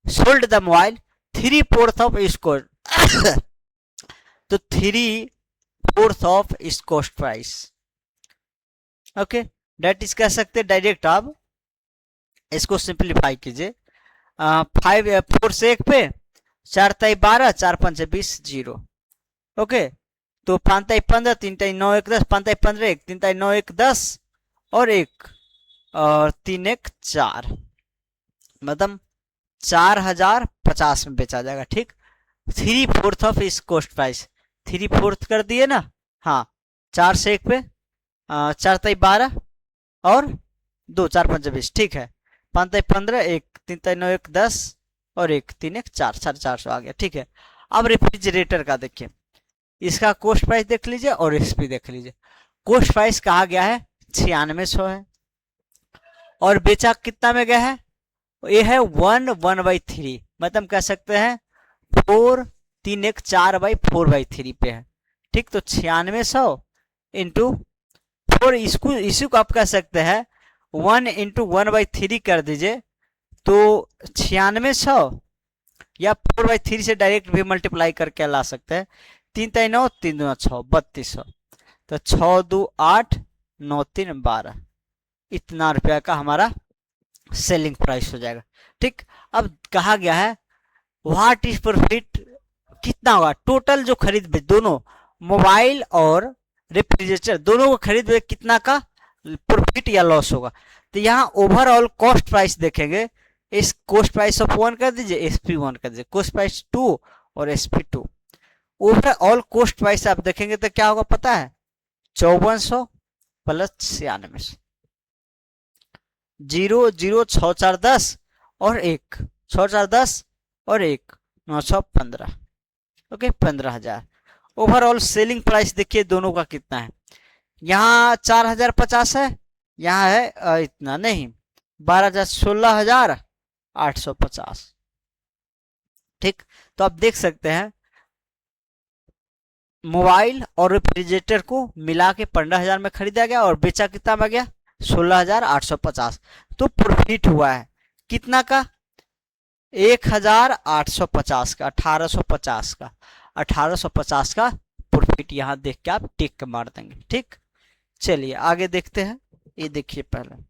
A: sold the mobile 3/4 of its cost, तो 3/4 of its cost price. Okay, that is कह सकते डायरेक्ट, आप इसको सिंप्लीफाई कीजिए। 4 से 1 पे 4 ताई 12, 4 5 20 0। ओके, तो 5 ताई 15, 3 ताई 9 1 10, 5 ताई 15 1, 3 ताई 9 1 10 और 1 और 3 1 4, मतलब 4050 में बेचा जाएगा, ठीक। 3/4 ऑफ इस कॉस्ट प्राइस, 3/4 कर दिए ना, हाँ। 4 से 1 पे 4 ताई 12 और 2 4 5 20, ठीक है। 5 ताई 15 1, 3 ताई 9 1 10 और 1 3 1 4, 450 आ गया, ठीक है। अब रेफ्रिजरेटर का देखिए, इसका कॉस्ट प्राइस देख लीजिए और एसपी देख लीजिए। कॉस्ट प्राइस कहा गया है 9600 है और बेचा कितना में गया है, ये है 1/3, मतलब कह सकते हैं 4 3 1 4/4/3 पे है, ठीक। तो 9600 इंटू 4, इसी को आप कह सकते हैं 1 इंटू 1/3 कर दीजिए, तो 9600 या 4/3 से डायरेक्ट भी मल्टीप्लाई करके ला सकते हैं। 3 ताई 9, 3 2 6, 3200, तो 6 2 8 9 3 12, इतना रुपया का हमारा सेलिंग प्राइस हो जाएगा, ठीक। अब कहा गया है व्हाट इज प्रॉफिट, कितना होगा टोटल जो खरीद बेच, दोनों मोबाइल और रेफ्रिजरेटर दोनों को खरीद बेच कितना का प्रॉफिट या लॉस होगा। तो यहाँ ओवरऑल कॉस्ट प्राइस देखेंगे, इस कॉस्ट प्राइस ऑफ 1 कर दीजिए, एसपी 1 कर दीजिए, कॉस्ट प्राइस 2 और एसपी 2। ओवरऑल कॉस्ट प्राइस आप देखेंगे तो क्या होगा पता है, 5400 प्लस 9600, 0 0 6 4 10 और 1 6 4 10 और 1 915। ओके, 15,000। ओवरऑल सेलिंग प्राइस देखिए दोनों का कितना है, यहाँ 4,050 है, यहाँ है इतना नहीं, 12,000, 16,850। ठीक, तो आप देख सकते हैं मोबाइल और रेफ्रिजरेटर को मिला के 15,000 में खरीदा गया और बेचा कितना में गया, 16,850। तो प्रॉफिट हुआ है कितना का, 1,850 का, 1,850 का, 1,850 का प्रॉफिट यहाँ देख के आप टिक मार देंगे। ठीक, चलिए आगे देखते हैं। ये देखिए पहले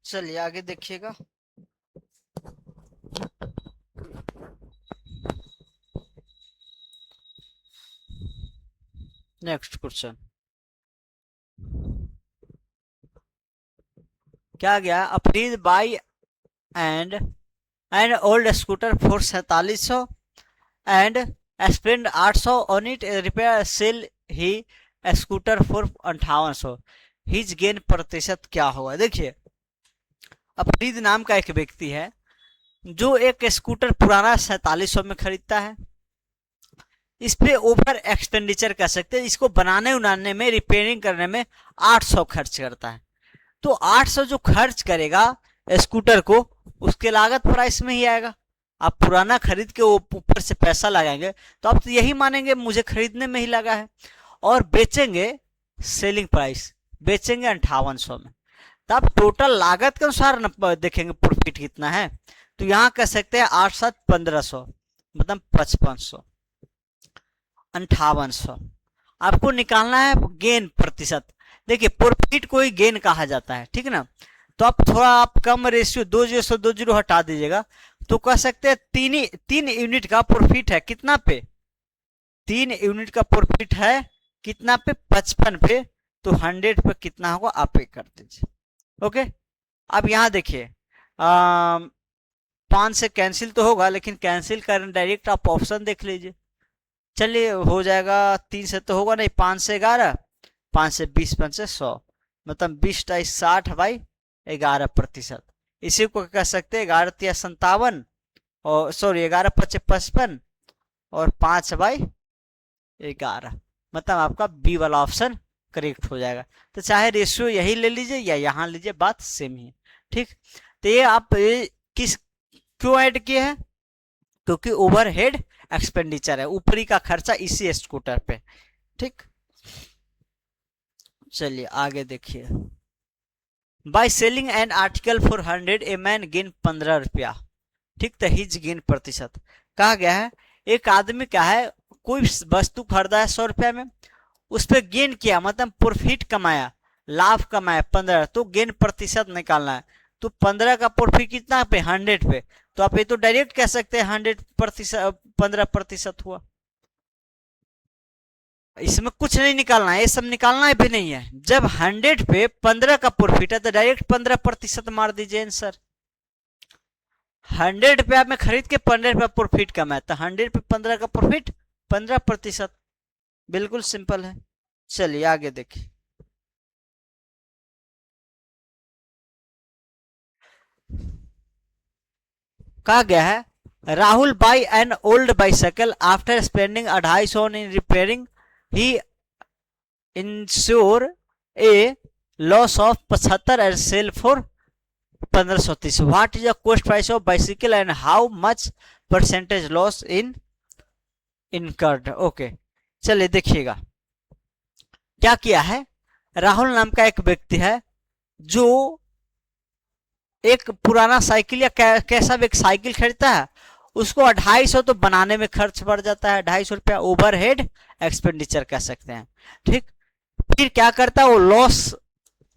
A: चलिए आगे देखिएगा। नेक्स्ट क्वेश्चन क्या गया, Afrid buy and old scooter for 4700 and spend 800 on it, repair sell he scooter for 5800, his gain प्रतिशत क्या होगा। देखिए अफरीद नाम का एक व्यक्ति है जो एक स्कूटर पुराना 4700 में खरीदता है, इस पे ओवर एक्सपेंडिचर कर सकते हैं, इसको बनाने उनाने में, रिपेयरिंग करने में 800 खर्च करता है। तो 800 जो खर्च करेगा स्कूटर को, उसके लागत प्राइस में ही आएगा। आप पुराना खरीद के ऊपर से पैसा लगाएंगे तो आप तो यही मानेंगे मुझे खरीदने में ही लगा है, और बेचेंगे सेलिंग प्राइस, बेचेंगे 5800 में, तो आप टोटल लागत के अनुसार देखेंगे प्रॉफिट कितना है। तो यहाँ कह सकते हैं 8 7 1500 मतलब 5500, 5800 आपको निकालना है गेन प्रतिशत। देखिए प्रॉफिट को ही गेन कहा जाता है, ठीक ना। तो आप थोड़ा आप कम रेशियो 2 हटा दीजिएगा तो कह सकते हैं 3 यूनिट का प्रॉफिट है कितना पे, 3 यूनिट का प्रॉफिट है कितना पे, 55 पे। तो 100 पे कितना होगा आप पे कर दीजिए। ओके, अब यहाँ देखिए 5 से कैंसिल तो होगा, लेकिन कैंसिल करने डायरेक्ट आप ऑप्शन देख लीजिए। चलिए हो जाएगा, 3 से तो होगा नहीं, 5 से 11, 5 से 20, 5 से 100, मतलब 20 × 60 बाई 11%। इसी को कह सकते हैं 11 × 57, और सॉरी 11 × 5 = 55 और 5/11, मतलब आपका बी वाला ऑप्शन करेक्ट हो जाएगा। तो चाहे रेशियो यही ले लीजिए या यहाँ लीजिए, बात सेम ही है। ठीक, तो ये आप किस क्यों ऐड किए हैं, क्योंकि ओवरहेड एक्सपेंडिचर है, ऊपरी का खर्चा इसी स्कूटर पे। ठीक, चलिए आगे देखिए। By selling an article for 100 a man gain 15 रुपया। ठीक, तो हिज गेन प्रतिशत कहा गया है, एक आदमी क्या है कोई वस्तु खरीदा है 100 रुपया में, उस पर गेन किया मतलब प्रॉफिट कमाया, लाभ कमाया 15, तो गेन प्रतिशत निकालना है। तो 15 का प्रॉफिट कितना पे, 100 पे। तो आप ये तो डायरेक्ट कह सकते हैं 100%, 15% हुआ। इसमें कुछ नहीं निकालना है, ये सब निकालना है भी नहीं है। जब 100 पे 15 का प्रॉफिट है तो डायरेक्ट 15% मार दीजिए आंसर। 100 पे आप में खरीद के 15 पे प्रॉफिट कमाया, तो 100 पे 15 का प्रॉफिट 15%, बिल्कुल सिंपल है। चलिए आगे देखिए। कहा गया है Rahul buy an old bicycle after spending 250 in repairing he insure a loss of 75 and sell for 1530। What is the cost price of bicycle and how much percentage loss in incurred. Okay, चलिए देखिएगा क्या किया है। राहुल नाम का एक व्यक्ति है जो एक पुराना साइकिल या कैसा भी एक साइकिल खरीदता है, उसको 250 तो बनाने में खर्च पड़ जाता है, 250 रुपया ओवरहेड एक्सपेंडिचर कह सकते हैं। ठीक, फिर क्या करता है वो लॉस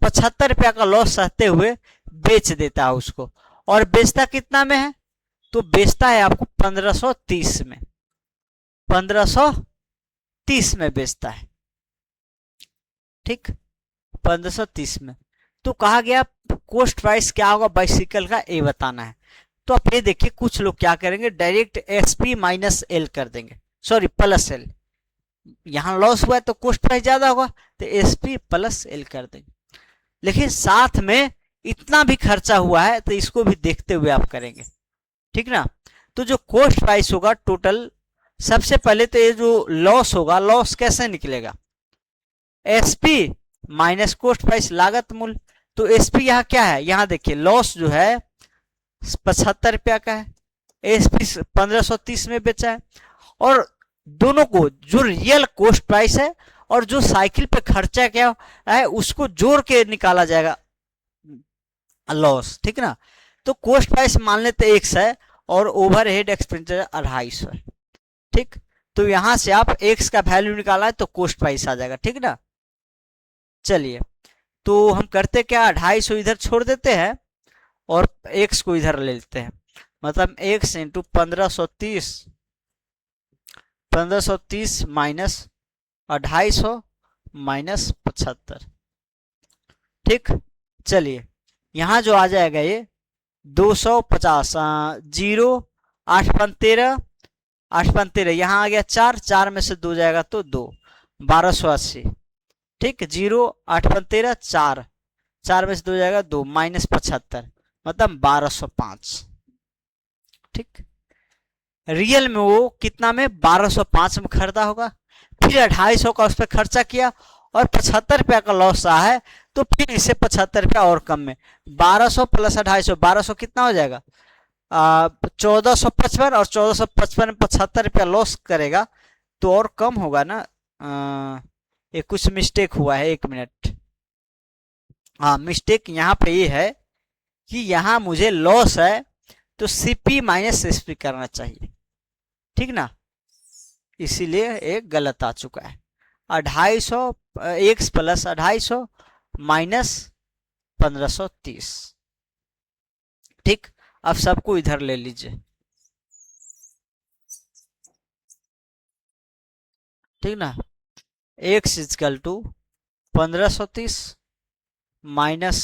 A: 75 रुपया का लॉस सहते हुए बेच देता है उसको। और बेचता कितना में है, तो बेचता है आपको 1530 में, 1530 में बेचता है। ठीक, 1530 में। तो कहा गया कॉस्ट प्राइस क्या होगा बाइसिकल का, ये बताना है। तो आप ये देखिए कुछ लोग क्या करेंगे, डायरेक्ट एसपी माइनस एल कर देंगे, सॉरी प्लस एल। यहां लॉस हुआ है तो कॉस्ट प्राइस ज्यादा होगा, तो एसपी प्लस एल कर देंगे। लेकिन साथ में इतना भी खर्चा हुआ है तो इसको भी देखते हुए आप करेंगे। ठीक ना। तो जो कॉस्ट प्राइस होगा टोटल, सबसे पहले तो ये जो लॉस होगा, लॉस कैसे निकलेगा, एसपी माइनस कॉस्ट प्राइस लागत मूल्य। तो एसपी यहाँ क्या है, यहाँ देखिए लॉस जो है 75 रुपया का है, एसपी 1530 में बेचा है। और दोनों को जो रियल कॉस्ट प्राइस है और जो साइकिल पे खर्चा क्या है उसको जोड़ के निकाला जाएगा लॉस। ठीक ना। तो कॉस्ट प्राइस मान लेते 100 है और ओवरहेड एक्सपेंडिचर 250 है। ठीक, तो यहां से आप एक्स का वैल्यू निकाला है तो कॉस्ट प्राइस आ जाएगा। ठीक ना। चलिए, तो हम करते क्या, 250 इधर छोड़ देते हैं और एक्स को इधर ले लेते हैं, मतलब एक्स इंटू 1530, 1530 माइनस 250 माइनस 75। ठीक, चलिए यहां जो आ जाएगा ये 250, 0 8 13, 8 13 यहाँ आ गया 4, 4 में से 2 जाएगा तो 2, 1280। ठीक, 0 8 13 4, 4 में से 2 जाएगा 2, माइनस 75, मतलब 1205। ठीक, रियल में वो कितना में 1205 में खरीदा होगा, फिर 250 का उस पर खर्चा किया और 75 रुपया का लॉस रहा है, तो फिर इसे 75 रुपया और कम में 1200 प्लस 250, 1200 कितना हो जाएगा 1455, और 1455 में 75 रुपया लॉस करेगा तो और कम होगा ना। ये कुछ मिस्टेक हुआ है, 1 मिनट। हाँ, मिस्टेक यहाँ पे ये है कि यहाँ मुझे लॉस है तो सीपी माइनस एसपी करना चाहिए। ठीक ना, इसीलिए एक गलत आ चुका है। 250 एक्स प्लस 250 माइनस 1530। ठीक, अब सबको इधर ले लीजिए। ठीक ना, x is equal to 1530 minus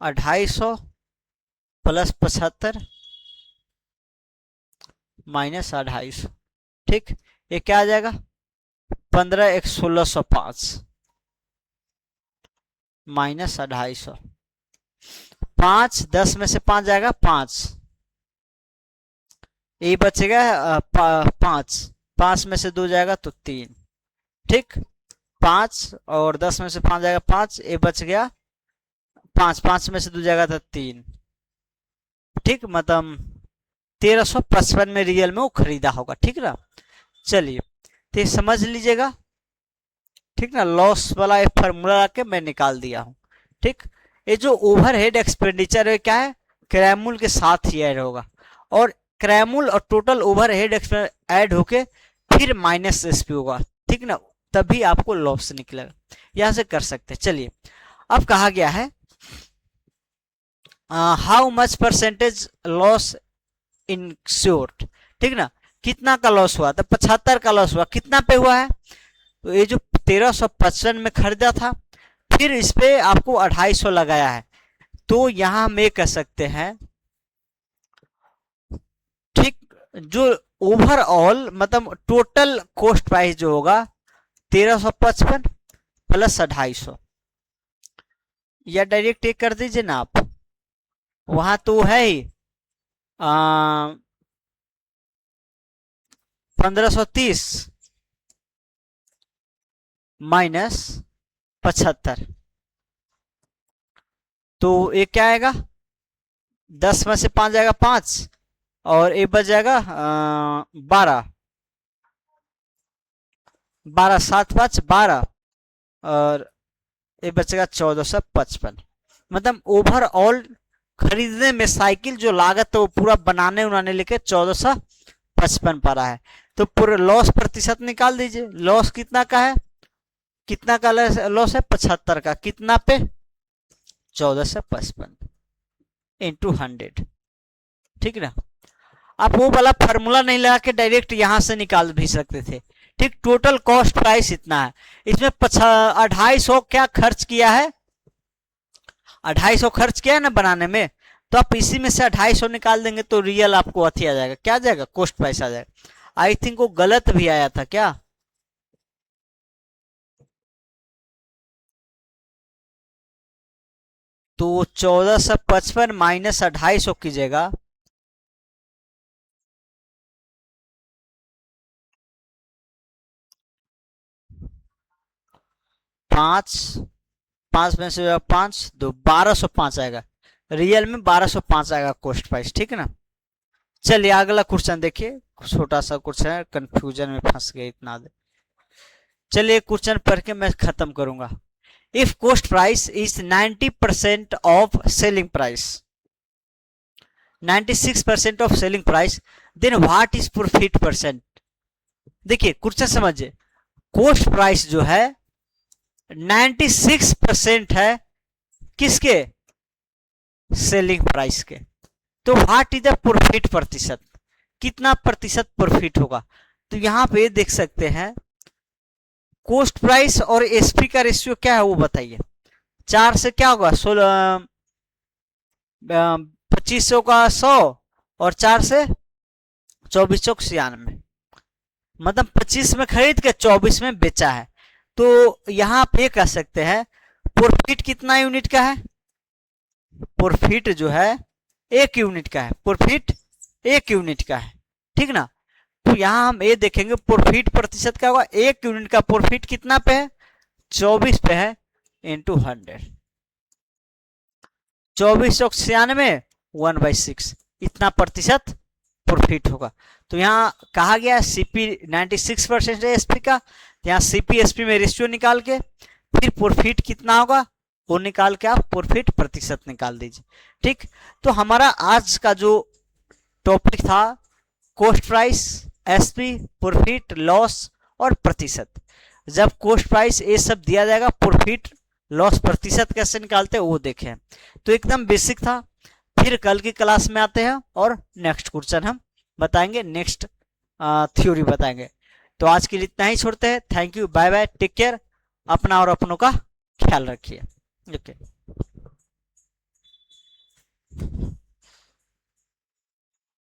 A: 250 plus 75 minus 250। ठीक, ये क्या आ जाएगा 15 एक 1605 माइनस 250, 5 10 में से 5 जाएगा 5, ये बचेगा 5, 5 में से 2 जाएगा तो 3। ठीक, 5 और 10 में से 5 जाएगा 5, ये बच गया 5, 5 में से 2 जाएगा तो 3। ठीक, मतलब 1355 में रियल में वो खरीदा होगा। ठीक ना। चलिए, तो समझ लीजिएगा। ठीक ना, लॉस वाला एक फार्मूला के मैं निकाल दिया हूं। ठीक, ये जो ओवरहेड एक्सपेंडिचर है क्या है, क्रैमूल के साथ ही ऐड होगा, और क्रैमूल और टोटल ओवरहेड ऐड होके फिर माइनस एसपी होगा। ठीक ना, तभी आपको लॉस निकलेगा। यहां से कर सकते हैं। चलिए, अब कहा गया है how much percentage loss insured. ठीक ना, कितना का लॉस हुआ, तो 75 का लॉस हुआ, कितना पे हुआ है, तो ये जो 1355 में खरीदा था, फिर इस पे आपको 250 लगाया है, तो यहां हम ये कह सकते हैं। ठीक, जो ओवरऑल मतलब टोटल कॉस्ट प्राइस जो होगा 1355 प्लस 250, या डायरेक्ट एक कर दीजिए ना आप, वहां तो है ही 1530 माइनस 75, तो ये क्या आएगा 10 में से 5 जाएगा 5, और ये बच जाएगा 12, 12 7 5 12, और ये बचेगा 1455। मतलब ओवरऑल खरीदने में साइकिल जो लागत है वो पूरा बनाने उनाने लेके 1455 पर रहा है। तो पूरा लॉस प्रतिशत निकाल दीजिए। लॉस कितना का है, कितना का लॉस है, 75 का। कितना पे, 1455 इंटू 100। ठीक ना। आप वो वाला फार्मूला नहीं लगा के डायरेक्ट यहां से निकाल भी सकते थे। ठीक, टोटल कॉस्ट प्राइस इतना है, इसमें 250 क्या खर्च किया है, 250 खर्च किया है ना बनाने में, तो आप इसी में से 250 निकाल देंगे तो रियल आपको अथी आ जाएगा, क्या आ जाएगा, कॉस्ट प्राइस आ जाएगा। आई थिंक वो गलत भी आया था क्या, तो 1455 माइनस 250 कीजिएगा, 5 में से 5 2 1205 आएगा, रियल में 1205 आएगा कॉस्ट प्राइस। ठीक है ना। चलिए अगला क्वेश्चन देखिए, छोटा सा क्वेश्चन है, कंफ्यूजन में फंस गए इतना दे। चलिए क्वेश्चन पढ़ के मैं खत्म करूंगा। If cost price is 90% of selling price, 96% of selling price, then what is profit percent. देखिए क्वेश्चन समझिए, कॉस्ट प्राइस जो है 96% है किसके, सेलिंग प्राइस के, तो व्हाट इज द प्रॉफिट प्रतिशत, कितना प्रतिशत प्रॉफिट होगा। तो यहां पे देख सकते हैं कॉस्ट प्राइस और एसपी का रेशियो क्या है वो बताइए। 4 से क्या होगा 16, 2500 का 100 और 4 से 2400 96, मतलब 25 में खरीद के 24 में बेचा है। तो यहां पे कह सकते हैं प्रॉफिट कितना यूनिट का है, प्रॉफिट जो है 1 यूनिट का है, प्रॉफिट 1 यूनिट का है। ठीक ना। तो यहां हम ये देखेंगे प्रॉफिट प्रतिशत क्या होगा, 1 यूनिट का प्रॉफिट कितना पे है, 24 पे है, इंटू 100, 2496 1/6, इतना प्रतिशत प्रॉफिट होगा। तो यहाँ कहा गया सीपी 96% है एसपी का, यहाँ सीपी एसपी में रेशियो निकाल के फिर प्रॉफिट कितना होगा वो निकाल के आप प्रॉफिट प्रतिशत निकाल दीजिए। ठीक, तो हमारा आज का जो टॉपिक था cost price, SP, profit, loss और प्रतिशत। जब कॉस्ट प्राइस ये सब दिया जाएगा, प्रॉफिट लॉस प्रतिशत कैसे निकालते हैं वो देखें। तो एकदम बेसिक था। फिर कल की क्लास में आते हैं और नेक्स्ट क्वेश्चन हम बताएंगे, नेक्स्ट थ्योरी बताएंगे। तो आज के लिए इतना ही छोड़ते हैं। Thank you, bye bye, take care, अपना और अपनों का ख्याल रखिए। ओके।